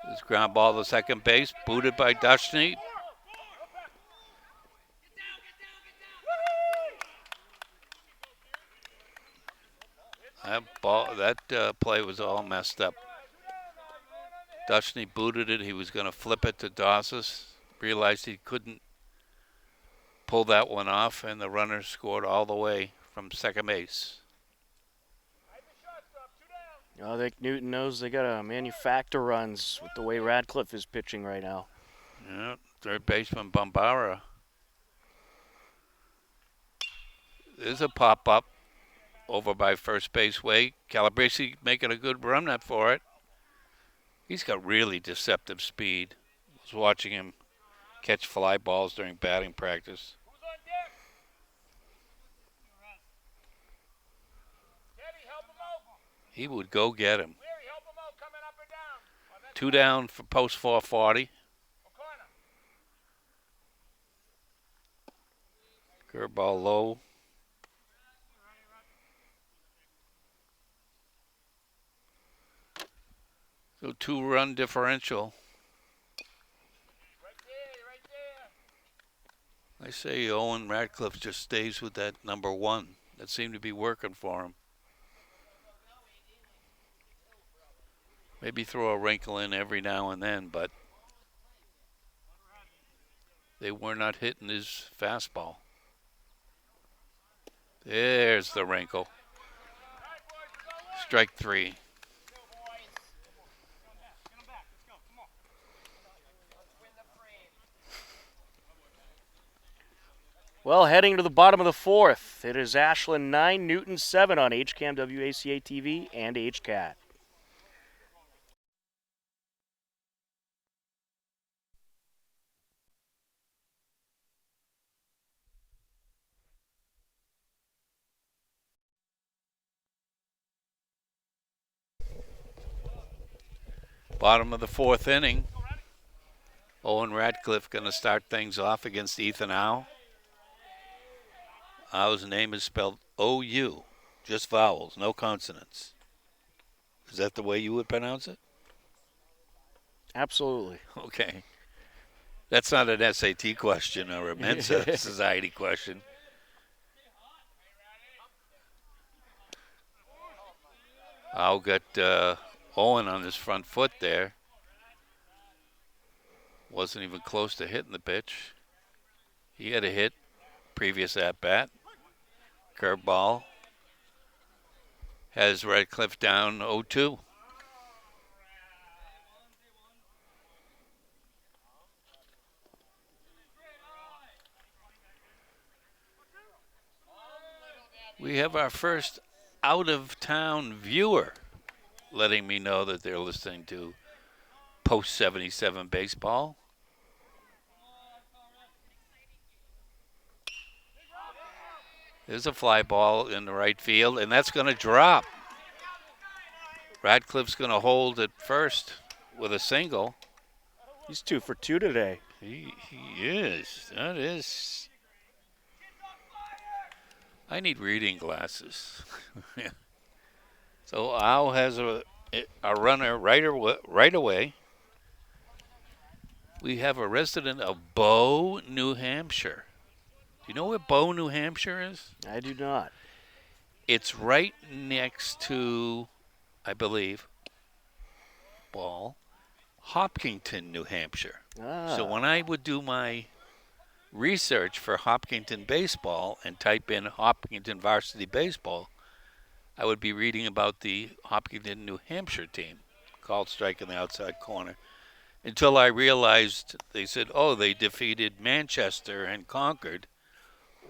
This ground ball to second base, booted by Dushney. That play was all messed up. Dushney booted it. He was going to flip it to Dawes. Realized he couldn't pull that one off, and the runner scored all the way from second base. I think Newton knows they got to manufacture runs with the way Radcliffe is pitching right now. Yeah, third baseman Bombara. There's a pop-up over by first base way. Calabrese making a good run up for it. He's got really deceptive speed. I was watching him catch fly balls during batting practice. He would go get him. Two down for post 440. Curveball low. So 2-run differential. I say Owen Radcliffe just stays with that number one. That seemed to be working for him. Maybe throw a wrinkle in every now and then, but they were not hitting his fastball. There's the wrinkle. Strike three. Well, heading to the bottom of the fourth, it is Ashland 9, Newton 7 on HCAM, WACA TV, and HCAT. Bottom of the fourth inning. Owen Radcliffe going to start things off against Ethan Howe. Howe's name is spelled O-U, just vowels, no consonants. Is that the way you would pronounce it? Absolutely. Okay. That's not an SAT question or a Mensa Society question. Howe got Owen on his front foot there. Wasn't even close to hitting the pitch. He had a hit previous at-bat. Curveball. Has Radcliffe down 0-2. We have our first out-of-town viewer letting me know that they're listening to Post 77 Baseball. There's a fly ball in the right field, and that's going to drop. Radcliffe's going to hold at first with a single. He's 2 for 2 today. He is. That is. I need reading glasses. So Al has a runner right away. We have a resident of Bow, New Hampshire. Do you know where Bow, New Hampshire is? I do not. It's right next to, I believe, Hopkinton, New Hampshire. So when I would do my research for Hopkinton baseball and type in Hopkinton varsity baseball, I would be reading about the Hopkinton, New Hampshire team called strike in the outside corner. Until I realized they said, oh, they defeated Manchester and Concord.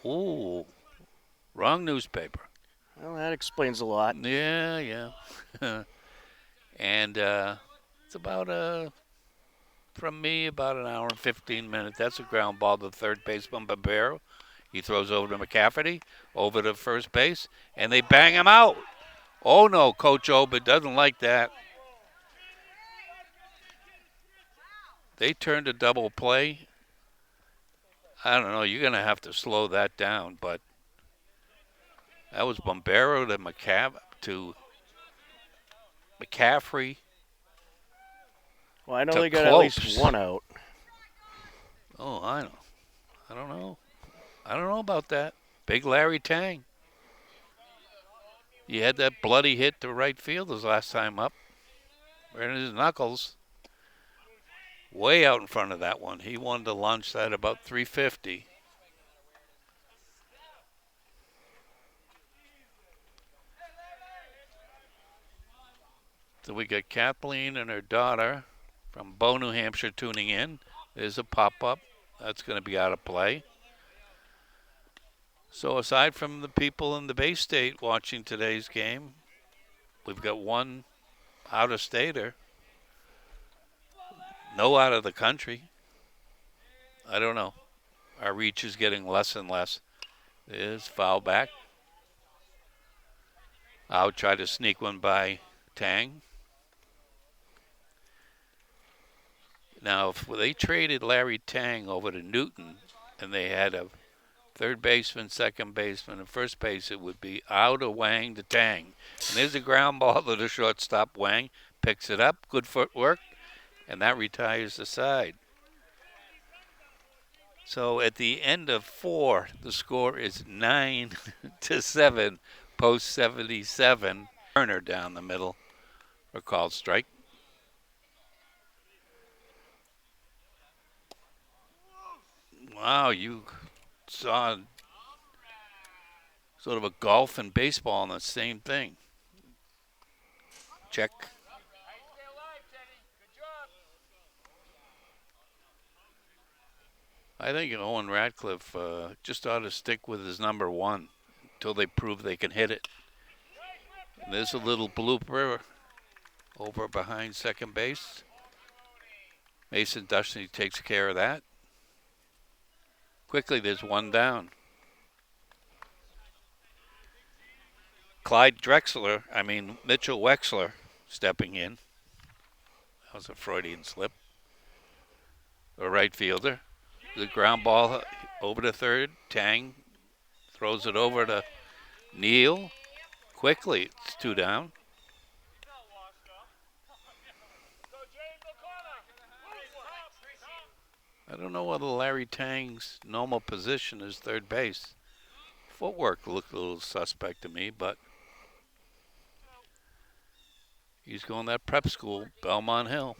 Ooh, wrong newspaper. Well, that explains a lot. Yeah. And it's about from me about an hour and 15 minutes. That's a ground ball to third baseman Barbero. He throws over to McCafferty, over to first base, and they bang him out. Oh no, Coach Obed doesn't like that. They turned a double play. I don't know. You're going to have to slow that down, but that was Bombero to McCaffrey. Well, I know they got at least one out. Oh, I don't know. I don't know about that. Big Larry Tang. He had that bloody hit to right field his last time up. Right in his knuckles. Way out in front of that one. He wanted to launch that about 350. So we got Kathleen and her daughter from Bow, New Hampshire tuning in. There's a pop-up. That's going to be out of play. So aside from the people in the Bay State watching today's game, we've got one out-of-stater. No out of the country. I don't know. Our reach is getting less and less. There's foul back. I'll try to sneak one by Tang. Now, if they traded Larry Tang over to Newton and they had a third baseman, second baseman, and first base, it would be out of Wang to Tang. And there's a ground ball to the shortstop. Wang picks it up. Good footwork. And that retires the side. So at the end of 4, the score is 9-7, post 77. Turner down the middle for called strike. Wow, you saw sort of a golf and baseball in the same thing. Check. I think Owen Radcliffe just ought to stick with his number 1 until they prove they can hit it. And there's a little blooper over behind second base. Mason Dusty takes care of that. Quickly, there's one down. Mitchell Wexler stepping in. That was a Freudian slip. A right fielder. The ground ball over to third. Tang throws it over to Neal. Quickly, it's 2 down. I don't know whether Larry Tang's normal position is third base. Footwork looked a little suspect to me, but he's going that prep school, Belmont Hill.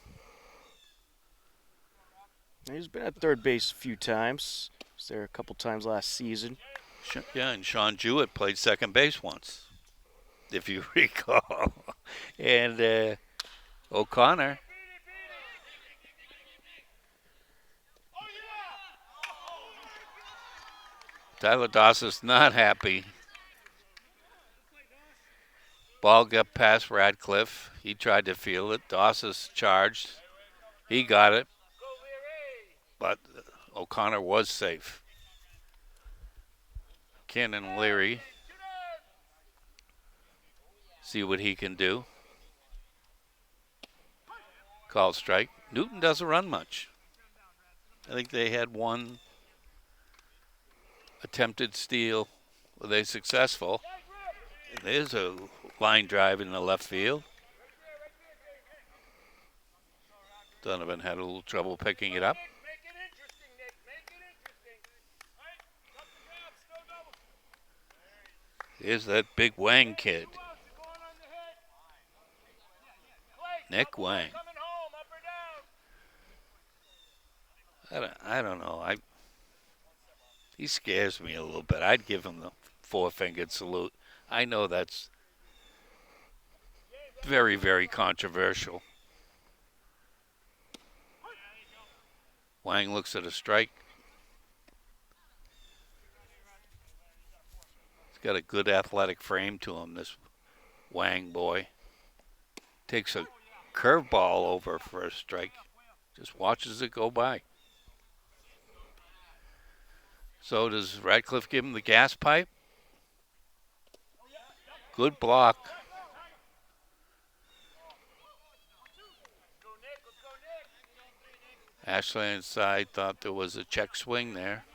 He's been at third base a few times. Was there a couple times last season. Yeah, and Sean Jewett played second base once, if you recall. And O'Connor. Tyler Dawson's not happy. Ball got past Radcliffe. He tried to field it. Dawson's charged. He got it. But O'Connor was safe. Cannon Leary. See what he can do. Call strike. Newton doesn't run much. I think they had one attempted steal. Were they successful? There's a line drive in the left field. Donovan had a little trouble picking it up. Here's that big Wang kid. Nick Wang. I don't know. He scares me a little bit. I'd give him the four-fingered salute. I know that's very, very controversial. Wang looks at a strike. He's got a good athletic frame to him, this Wang boy. Takes a curveball over for a strike. Just watches it go by. So does Radcliffe give him the gas pipe? Good block. Ashland side thought there was a check swing there.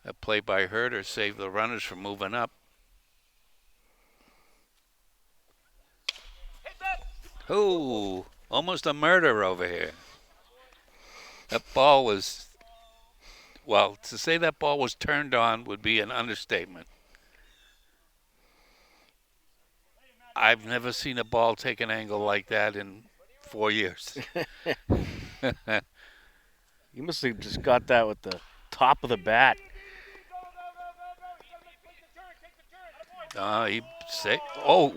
A play by Herder saved the runners from moving up. Oh, almost a murder over here. That ball was, well, to say that ball was turned on would be an understatement. I've never seen a ball take an angle like that in 4 years. You must have just got that with the top of the bat. He safe. Oh,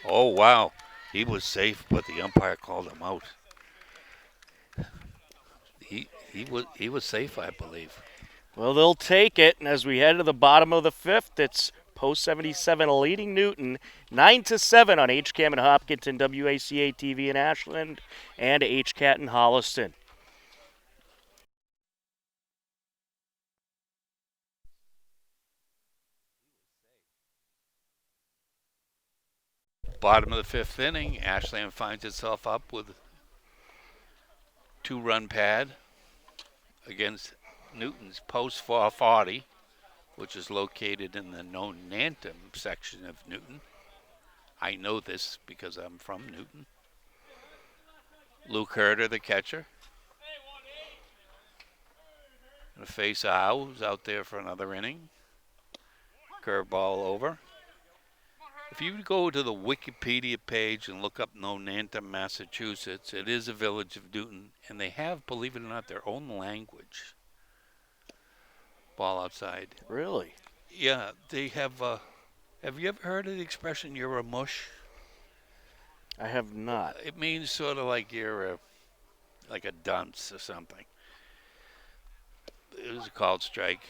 wow. He was safe, but the umpire called him out. He was safe, I believe. Well, they'll take it, and as we head to the bottom of the fifth, it's Post 77 leading Newton 9-7 on HCAM and Hopkinton, WACA TV in Ashland, and HCAT in Holliston. Bottom of the fifth inning, Ashland finds itself up with 2-run pad against Newton's Post 440, which is located in the Nonantum section of Newton. I know this because I'm from Newton. Luke Herder, the catcher. Gonna face Howe, who's out there for another inning. Curveball over. If you go to the Wikipedia page and look up Nonantum, Massachusetts, it is a village of Newton, and they have, believe it or not, their own language. Ball outside. Really? Yeah, they have. Have you ever heard of the expression "you're a mush"? I have not. It means sort of like you're like a dunce or something. It was a called strike,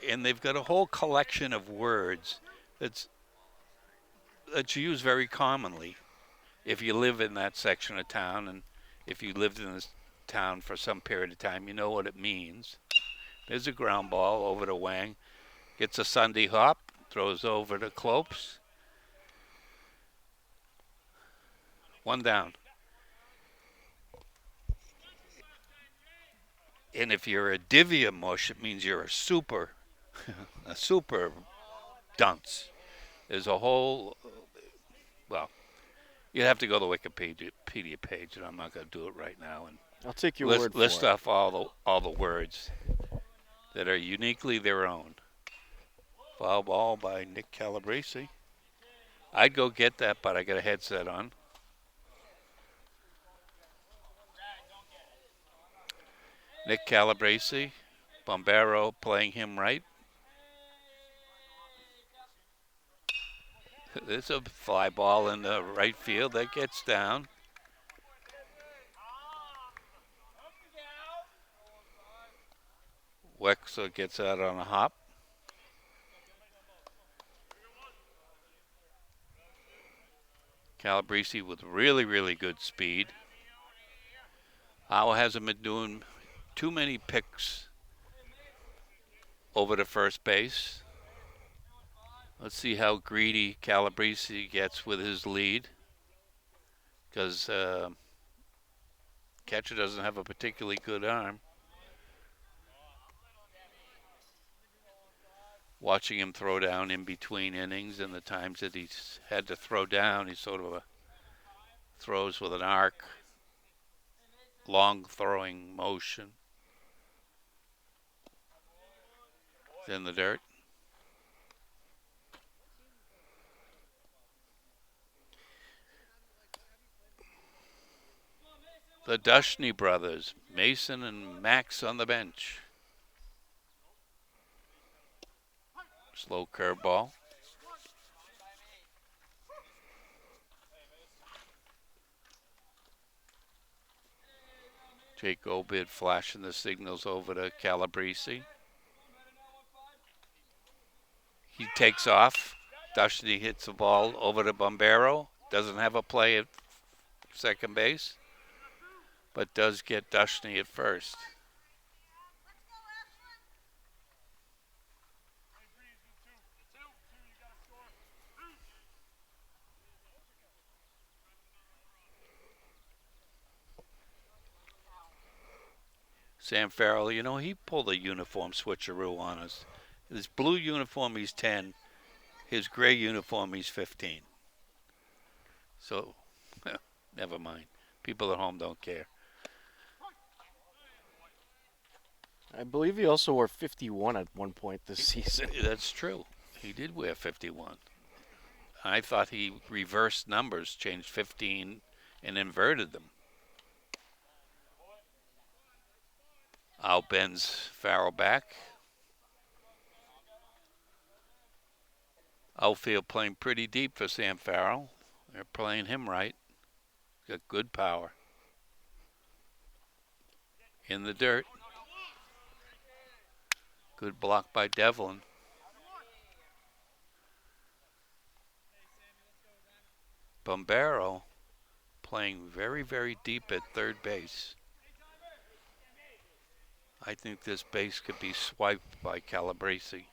and they've got a whole collection of words that's you use very commonly if you live in that section of town, and if you lived in this town for some period of time, you know what it means. There's a ground ball over to Wang. Gets a Sunday hop, throws over to Clopes. One down. And if you're a divvy mush, it means you're a super dunce. There's a whole, well, you'd have to go to the Wikipedia page, and I'm not going to do it right now. And I'll take your word for it. List off all the words that are uniquely their own. Foul ball by Nick Calabrese. I'd go get that, but I got a headset on. Nick Calabrese, Bombero playing him right. There's a fly ball in the right field that gets down. Wexler gets out on a hop. Calabrese with really, really good speed. Howell hasn't been doing too many picks over to first base. Let's see how greedy Calabrese gets with his lead, because catcher doesn't have a particularly good arm. Watching him throw down in between innings and the times that he's had to throw down, he sort of throws with an arc, long throwing motion. In the dirt. The Dushney brothers, Mason and Max on the bench. Slow curveball. Jake Obid flashing the signals over to Calabrese. He takes off. Dushney hits the ball over to Bombero. Doesn't have a play at second base, but does get Dushney at first. Sam Farrell, you know, he pulled a uniform switcheroo on us. His blue uniform, he's 10. His gray uniform, he's 15. So, never mind. People at home don't care. I believe he also wore 51 at one point this season. That's true. He did wear 51. I thought he reversed numbers, changed 15 and inverted them. Out bends Farrell back. Outfield playing pretty deep for Sam Farrell. They're playing him right. Got good power. In the dirt. Good block by Devlin. Bombero playing very, very deep at third base. I think this base could be swiped by Calabrese.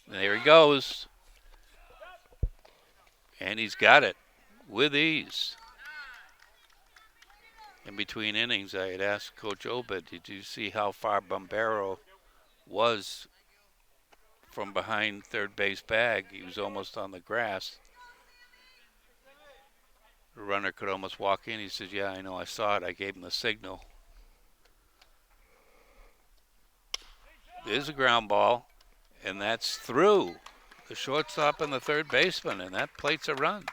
There he goes. And he's got it with ease. In between innings, I had asked Coach Obed, did you see how far Bombero was from behind third base bag? He was almost on the grass. The runner could almost walk in. He said, yeah, I know, I saw it. I gave him the signal. There's a ground ball, and that's through the shortstop and the third baseman, and that plates a run.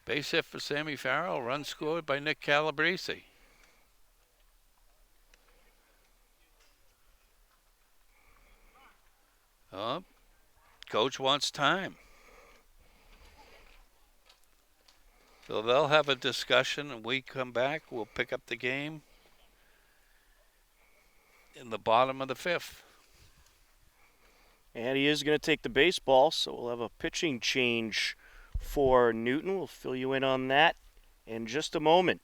Base hit for Sammy Farrell, run scored by Nick Calabrese. Oh, coach wants time. So they'll have a discussion, and we come back. We'll pick up the game in the bottom of the fifth. And he is going to take the baseball, so we'll have a pitching change for Newton. We'll fill you in on that in just a moment.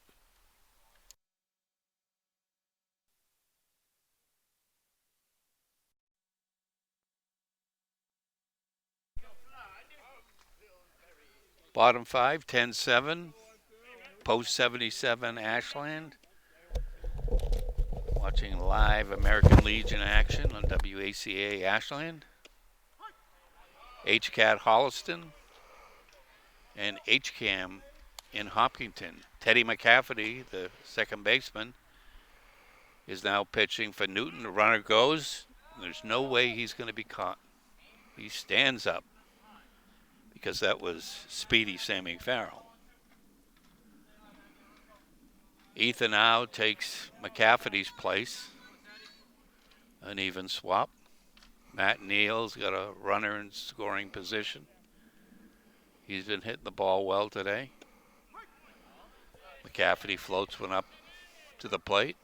Bottom five, 10-7. Post 77 Ashland. Watching live American Legion action on WACA Ashland. HCAT Holliston. And HCAM in Hopkinton. Teddy McCafferty, the second baseman, is now pitching for Newton. The runner goes. There's no way he's going to be caught. He stands up because that was speedy Sammy Farrell. Ethan now takes McCafferty's place. An even swap. Matt Neal's got a runner in scoring position. He's been hitting the ball well today. McCafferty floats one up to the plate.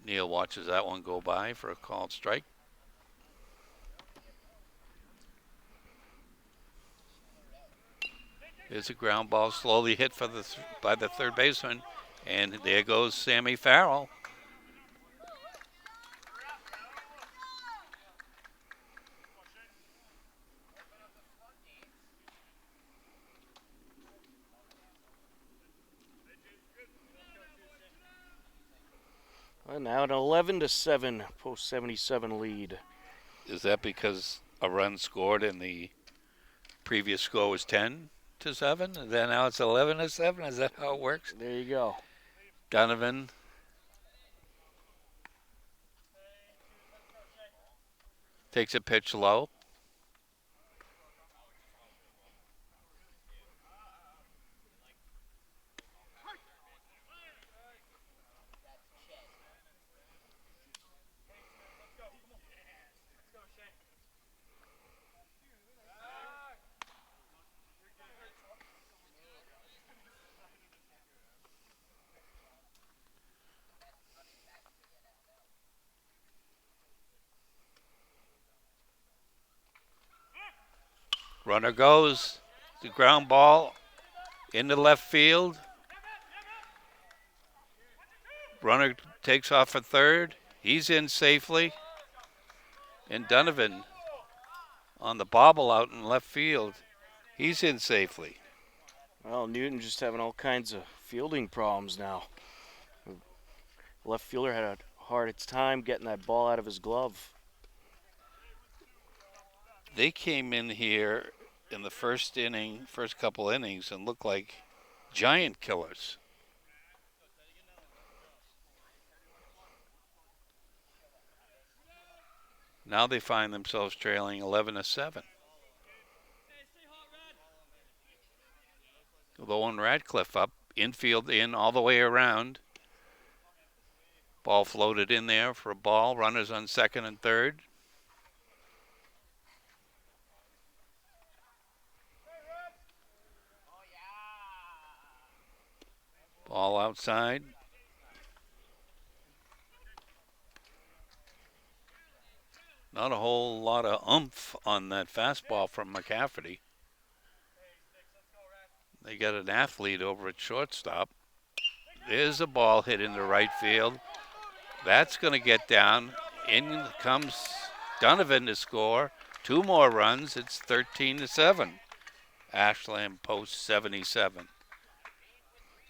Neal watches that one go by for a called strike. There's a ground ball slowly hit by the third baseman, and there goes Sammy Farrell. And now an 11-7 post 77 lead. Is that because a run scored and the previous score was 10-7, and then now it's 11-7? Is that how it works? There you go. Donovan takes a pitch low. Runner goes. The ground ball into left field. Runner takes off for third. He's in safely. And Donovan on the bobble out in left field. He's in safely. Well, Newton just having all kinds of fielding problems now. Left fielder had a hard time getting that ball out of his glove. They came in here in the first couple innings, and looked like giant killers. Now they find themselves trailing 11-7. Low and Radcliffe up, infield in all the way around. Ball floated in there for a ball. Runners on second and third. Ball outside. Not a whole lot of oomph on that fastball from McCafferty. They got an athlete over at shortstop. There's a ball hit into right field. That's going to get down. In comes Donovan to score. 2 more runs. It's 13-7. Ashland post 77.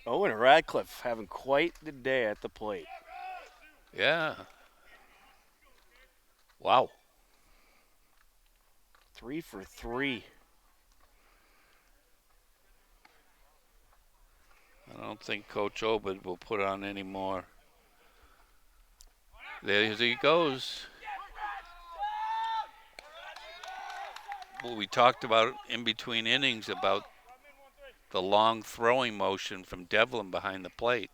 Owen Radcliffe having quite the day at the plate. Yeah. Wow. 3 for 3. I don't think Coach Obed will put on any more. There he goes. Well, we talked about in between innings about the long throwing motion from Devlin behind the plate.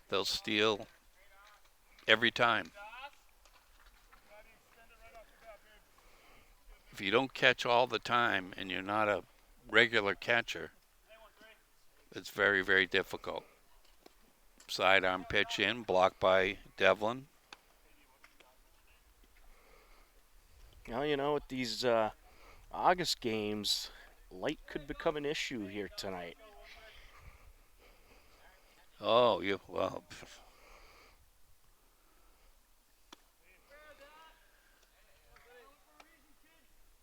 They'll steal every time. If you don't catch all the time and you're not a regular catcher, it's very, very difficult. Sidearm pitch in, blocked by Devlin. Now, with these August games, light could become an issue here tonight. Oh, well.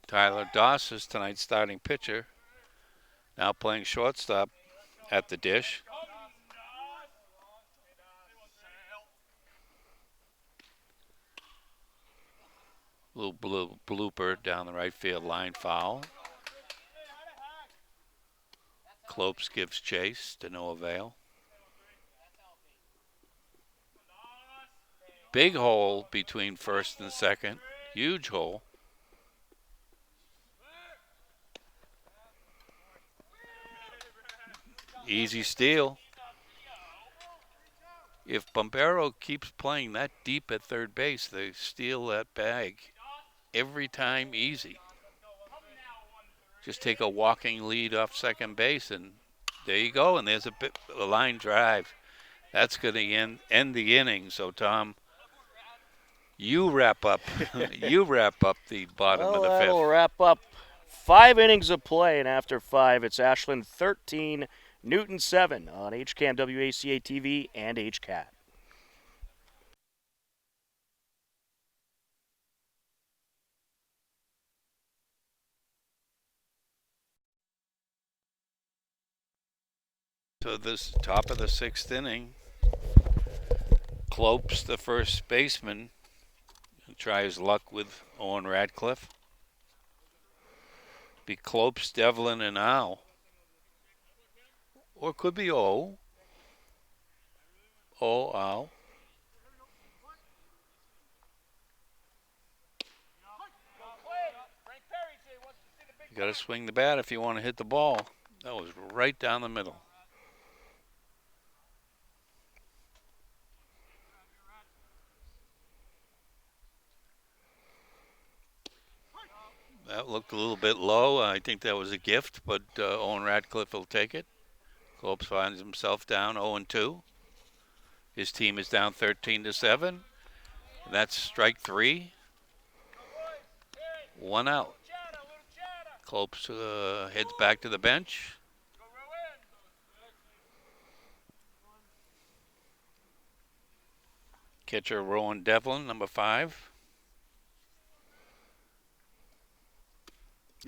Tyler Doss is tonight's starting pitcher. Now playing shortstop at the dish. Little blooper down the right field line, foul. Clopes gives chase to no avail. Big hole between first and second. Huge hole. Easy steal. If Bombero keeps playing that deep at third base, they steal that bag every time easy. Just take a walking lead off second base, and there you go. And there's a line drive. That's going to end the inning. So, Tom, you wrap up. You wrap up the bottom of the fifth. That'll wrap up 5 innings of play, and after 5, it's Ashland 13, Newton 7 on HCAM WACA TV and HCAT. So this top of the 6th inning, Clopes, the first baseman, try his luck with Owen Radcliffe. Be Clopes, Devlin, and Al. Or it could be O. Al. You got to swing the bat if you want to hit the ball. That was right down the middle. That looked a little bit low. I think that was a gift, but Owen Radcliffe will take it. Clopes finds himself down 0-2. His team is down 13-7. That's strike 3. 1 out. Clopes heads back to the bench. Catcher Rowan Devlin, number 5.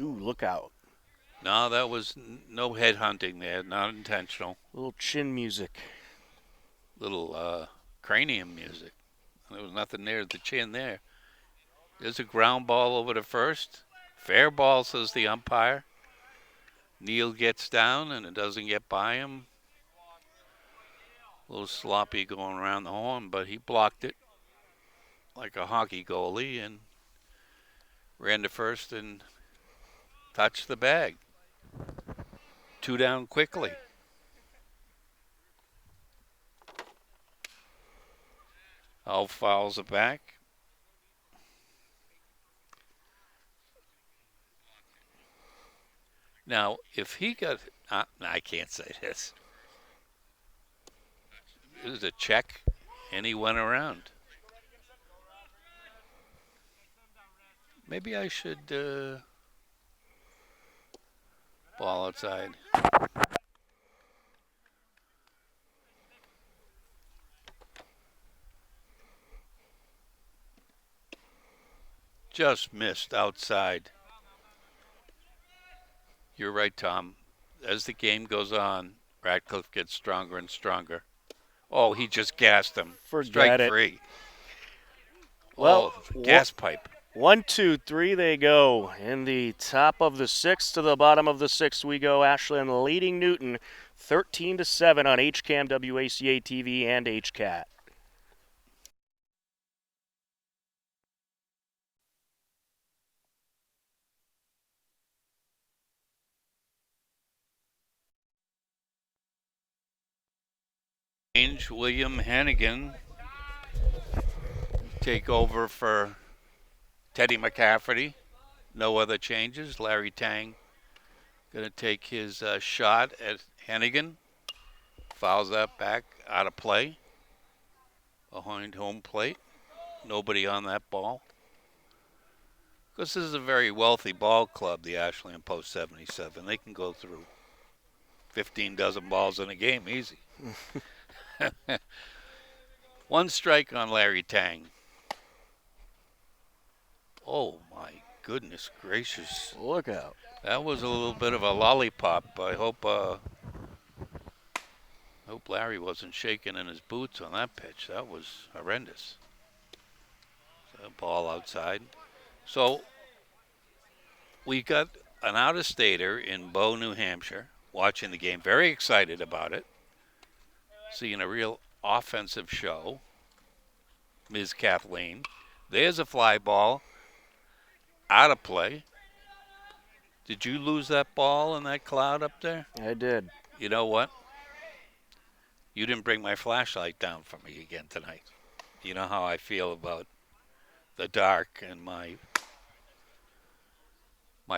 Ooh, look out. No, that was no head hunting there, not intentional. Little chin music. Little cranium music. There was nothing near the chin there. There's a ground ball over to first. Fair ball, says the umpire. Neal gets down, and it doesn't get by him. A little sloppy going around the horn, but he blocked it like a hockey goalie and ran to first and touched the bag. 2 down quickly. Al fouls it back. Now, if he got, I can't say this. It was a check, and he went around. Maybe I should ball outside. Just missed outside. You're right, Tom. As the game goes on, Radcliffe gets stronger and stronger. Oh, he just gassed him. Forget Strike it. 3. Well, gas pipe. 1, 2, 3 they go. In the top of the 6th to the bottom of the 6th we go. Ashland leading Newton 13-7 on HCAM WACA TV and HCAT. William Hannigan take over for Teddy McCafferty. No other changes. Larry Tang going to take his shot at Hannigan. Fouls that back out of play. Behind home plate. Nobody on that ball. Because this is a very wealthy ball club, the Ashland Post 77. They can go through 15 dozen balls in a game easy. 1 strike on Larry Tang. Oh, my goodness gracious. Look out. That was a little bit of a lollipop. I hope Larry wasn't shaking in his boots on that pitch. That was horrendous. Ball outside. So we got an out-of-stater in Bow, New Hampshire, watching the game. Very excited about it. Seeing a real offensive show. Ms. Kathleen. There's a fly ball. Out of play. Did you lose that ball in that cloud up there? I did. You know what? You didn't bring my flashlight down for me again tonight. You know how I feel about the dark and my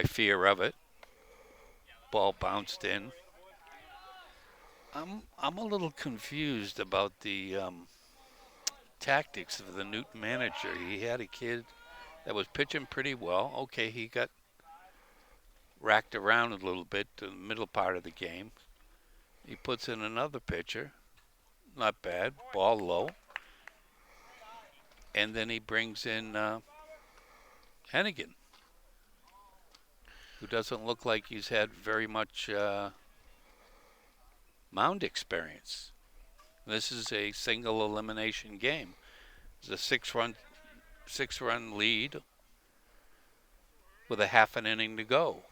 fear of it. Ball bounced in. I'm a little confused about the tactics of the Newton manager. He had a kid that was pitching pretty well. Okay, he got racked around a little bit to the middle part of the game. He puts in another pitcher, not bad, ball low, and then he brings in Hennigan, who doesn't look like he's had very much mound experience. This is a single elimination game. It's a six run lead with a half an inning to go.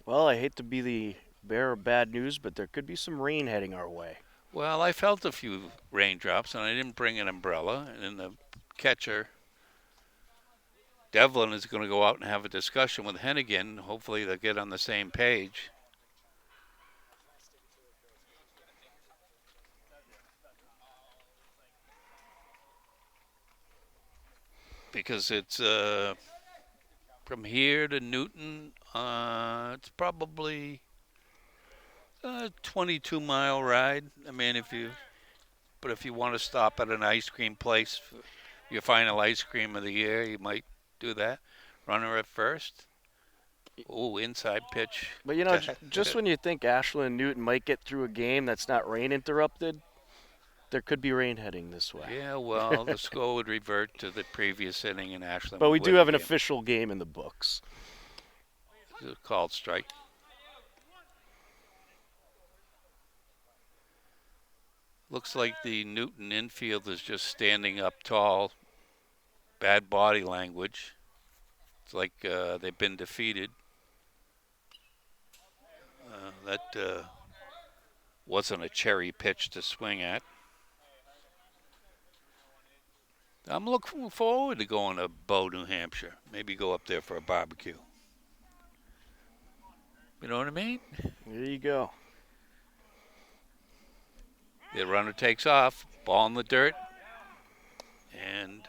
Well, I hate to be the bearer of bad news, but there could be some rain heading our way. Well, I felt a few raindrops, and I didn't bring an umbrella. And the catcher, Devlin, is going to go out and have a discussion with Hennigan. Hopefully, they'll get on the same page. Because it's from here to Newton, it's probably a 22-mile ride. I mean, if you want to stop at an ice cream place, your final ice cream of the year, you might do that. Runner at first. Oh, inside pitch. But just when you think Ashland and Newton might get through a game that's not rain interrupted, there could be rain heading this way. Yeah, well, the score would revert to the previous inning in Ashland. But we do have an official game in the books. It's a called strike. Looks like the Newton infield is just standing up tall. Bad body language. It's like they've been defeated. That wasn't a cherry pitch to swing at. I'm looking forward to going to Bow, New Hampshire. Maybe go up there for a barbecue. You know what I mean? There you go. The runner takes off, ball in the dirt, and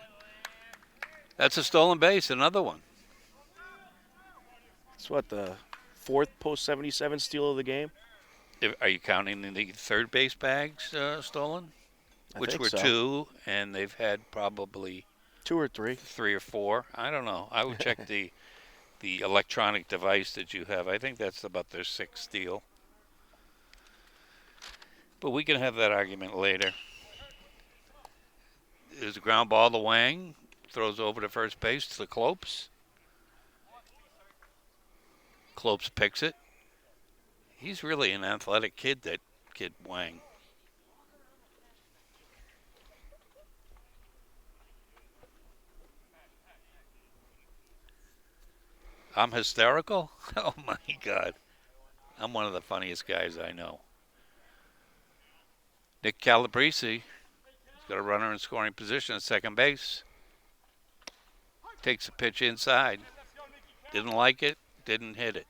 that's a stolen base, another one. It's what, the fourth post 77 steal of the game? Are you counting the third base bags stolen? Which were so. two, and they've had probably 2 or 3. 3 or 4. I don't know. I would check the electronic device that you have. I think that's about their 6th steal. But we can have that argument later. There's a ground ball to Wang. Throws over to first base to Clopes. Clopes picks it. He's really an athletic kid, that kid Wang. I'm hysterical? Oh, my God. I'm one of the funniest guys I know. Nick Calabrese has got a runner in scoring position at second base. Takes a pitch inside. Didn't like it, didn't hit it.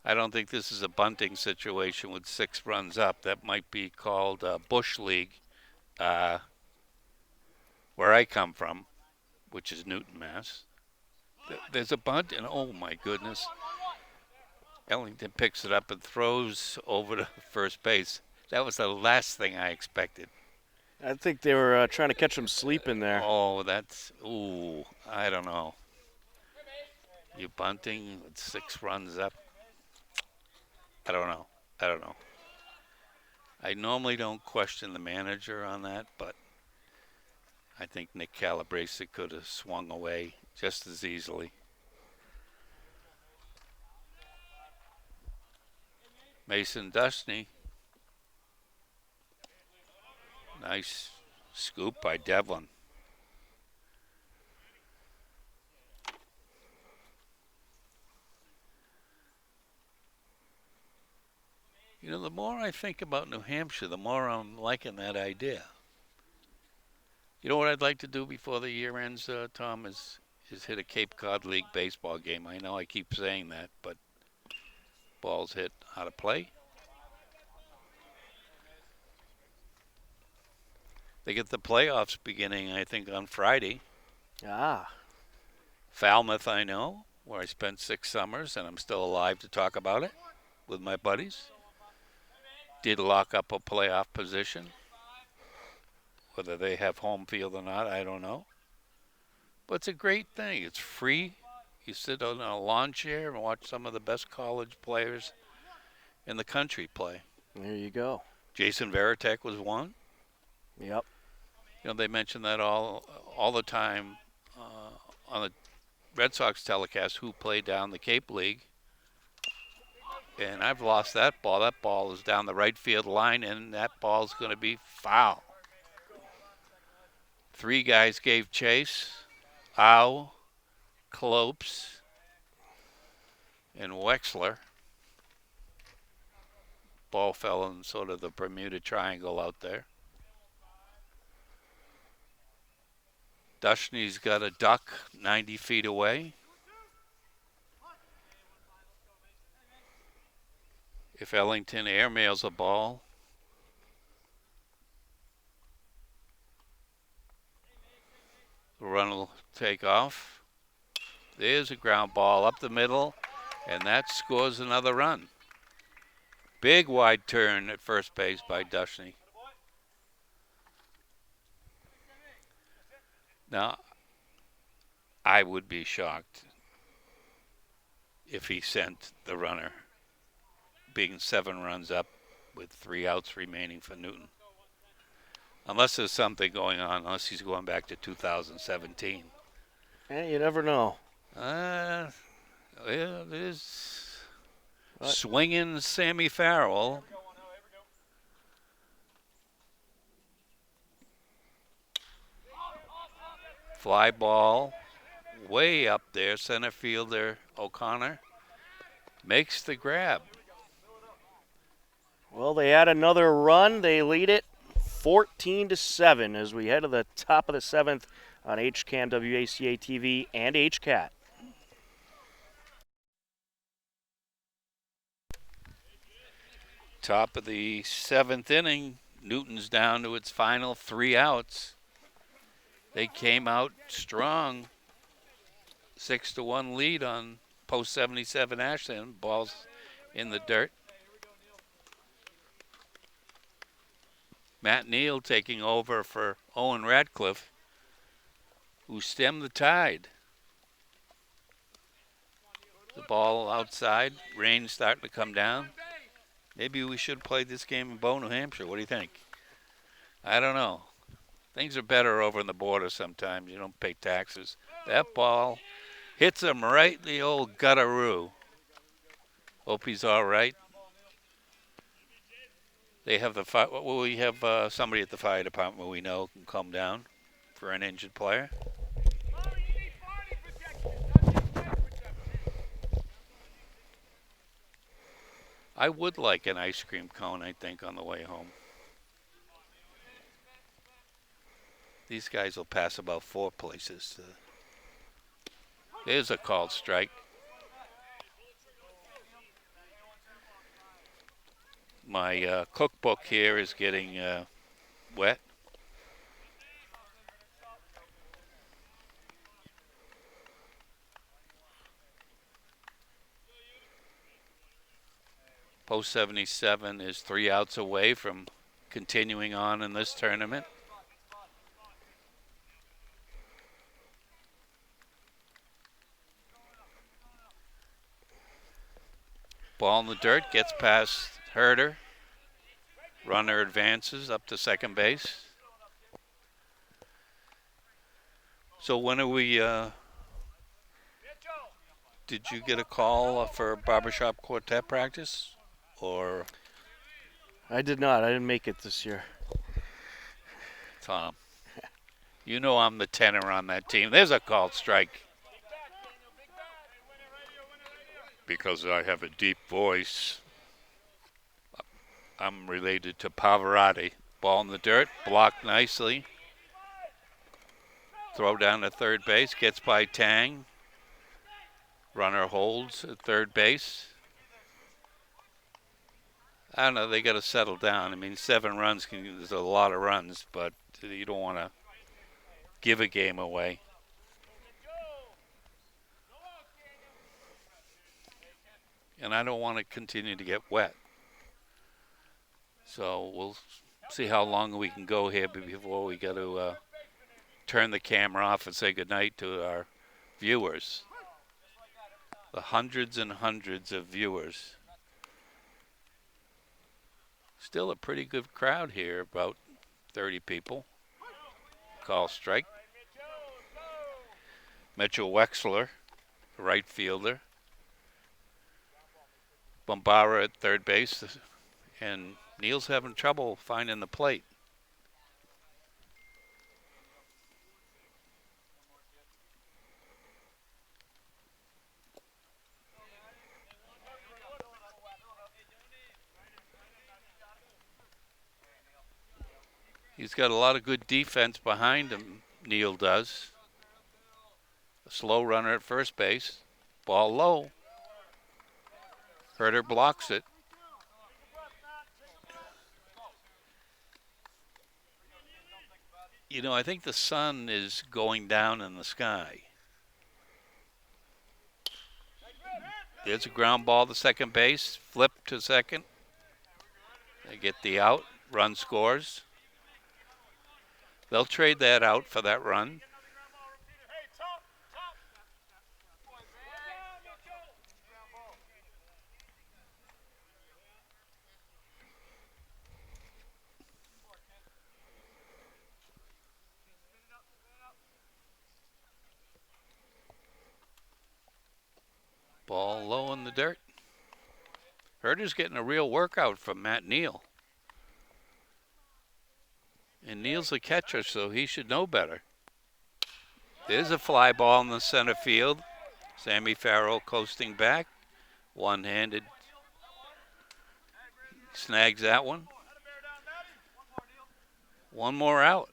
I don't think this is a bunting situation with 6 runs up. That might be called Bush League, where I come from, which is Newton, Mass. There's a bunt, and oh my goodness. Ellington picks it up and throws over to first base. That was the last thing I expected. I think they were trying to catch him sleeping there. Oh, I don't know. You bunting with 6 runs up. I don't know. I normally don't question the manager on that, but I think Nick Calabrese could have swung away just as easily. Mason Dusty. Nice scoop by Devlin. You know, the more I think about New Hampshire, the more I'm liking that idea. You know what I'd like to do before the year ends, Tom, is hit a Cape Cod League baseball game. I know I keep saying that, but balls hit out of play. They get the playoffs beginning, I think, on Friday. Ah. Falmouth, I know, where I spent 6 summers, and I'm still alive to talk about it with my buddies. Did lock up a playoff position. Whether they have home field or not, I don't know. But it's a great thing. It's free. You sit on a lawn chair and watch some of the best college players in the country play. There you go. Jason Varitek was one. Yep. They mention that all the time on the Red Sox telecast who played down the Cape League. And I've lost that ball. That ball is down the right field line, and that ball's going to be foul. 3 guys gave chase. Au, Clopes, and Wexler. Ball fell in sort of the Bermuda Triangle out there. Dushney's got a duck 90 feet away. If Ellington airmails a ball, the run will take off. There's a ground ball up the middle, and that scores another run. Big wide turn at first base by Dushney. Now, I would be shocked if he sent the runner, being 7 runs up with 3 outs remaining for Newton. Unless there's something going on, unless he's going back to 2017. You never know. Yeah, there's swinging Sammy Farrell. Fly ball way up there. Center fielder O'Connor makes the grab. Well, they add another run. They lead it 14-7 as we head to the top of the 7th on HCAM, WACA TV, and HCAT. Top of the 7th inning. Newton's down to its final 3 outs. They came out strong. 6-1 lead on post 77 Ashland. Ball's in the dirt. Matt Neal taking over for Owen Radcliffe, who stemmed the tide. The ball outside. Rain starting to come down. Maybe we should play this game in Bow, New Hampshire. What do you think? I don't know. Things are better over on the border sometimes. You don't pay taxes. That ball hits him right in the old gutteroo. Hope he's all right. They have we have somebody at the fire department we know can come down for an injured player. I would like an ice cream cone, I think, on the way home. These guys will pass about 4 places. There's a called strike. My cookbook here is getting wet. Post 77 is 3 outs away from continuing on in this tournament. Ball in the dirt, gets past Herder. Runner advances up to second base. So when are we, did you get a call for barbershop quartet practice? Or I did not. I didn't make it this year. Tom, you know I'm the tenor on that team. There's a called strike. Because I have a deep voice, I'm related to Pavarotti. Ball in the dirt, blocked nicely. Throw down to third base, gets by Tang. Runner holds at third base. I don't know, they got to settle down. I mean, 7 runs is a lot of runs, but you don't want to give a game away. And I don't want to continue to get wet. So we'll see how long we can go here before we got to turn the camera off and say goodnight to our viewers. the hundreds and hundreds of viewers. Still a pretty good crowd here, about 30 people. Call strike. Mitchell Wexler, right fielder. Bombara at third base. And Neal's having trouble finding the plate. He's got a lot of good defense behind him, Neal does. A slow runner at first base. Ball low. Herter blocks it. You know, I think the sun is going down in the sky. There's a ground ball to second base. Flip to second. They get the out. Run scores. They'll trade that out for that run. Ball low in the dirt. Herter's getting a real workout from Matt Neal. And Neal's a catcher, so he should know better. There's a fly ball in the center field. Sammy Farrell coasting back. One-handed. Snags that one. One more out.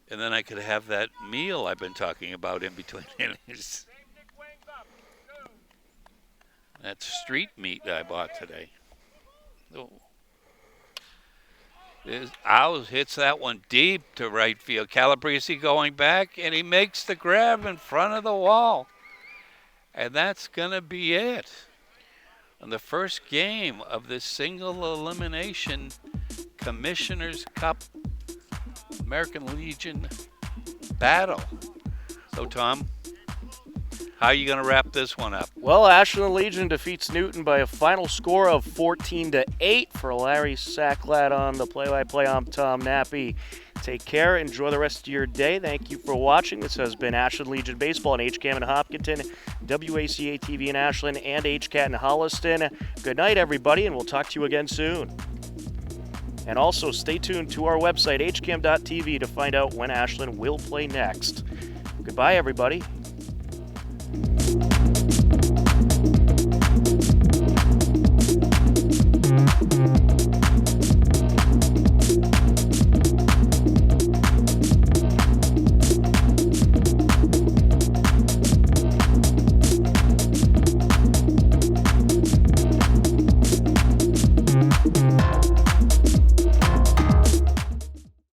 And then I could have that meal I've been talking about in between innings. That's street meat I bought today. Oh. Owls hits that one deep to right field. Calabrese going back, and he makes the grab in front of the wall. And that's going to be it. On the first game of this single elimination Commissioner's Cup American Legion battle. So, Tom, how are you going to wrap this one up? Well, Ashland Legion defeats Newton by a final score of 14-8. For Larry Sacklad on the play-by-play, I'm Tom Nappy. Take care. Enjoy the rest of your day. Thank you for watching. This has been Ashland Legion Baseball on HCAM in Hopkinton, WACA TV in Ashland, and HCAT in Holliston. Good night, everybody, and we'll talk to you again soon. And also, stay tuned to our website, hcam.tv, to find out when Ashland will play next. Goodbye, everybody.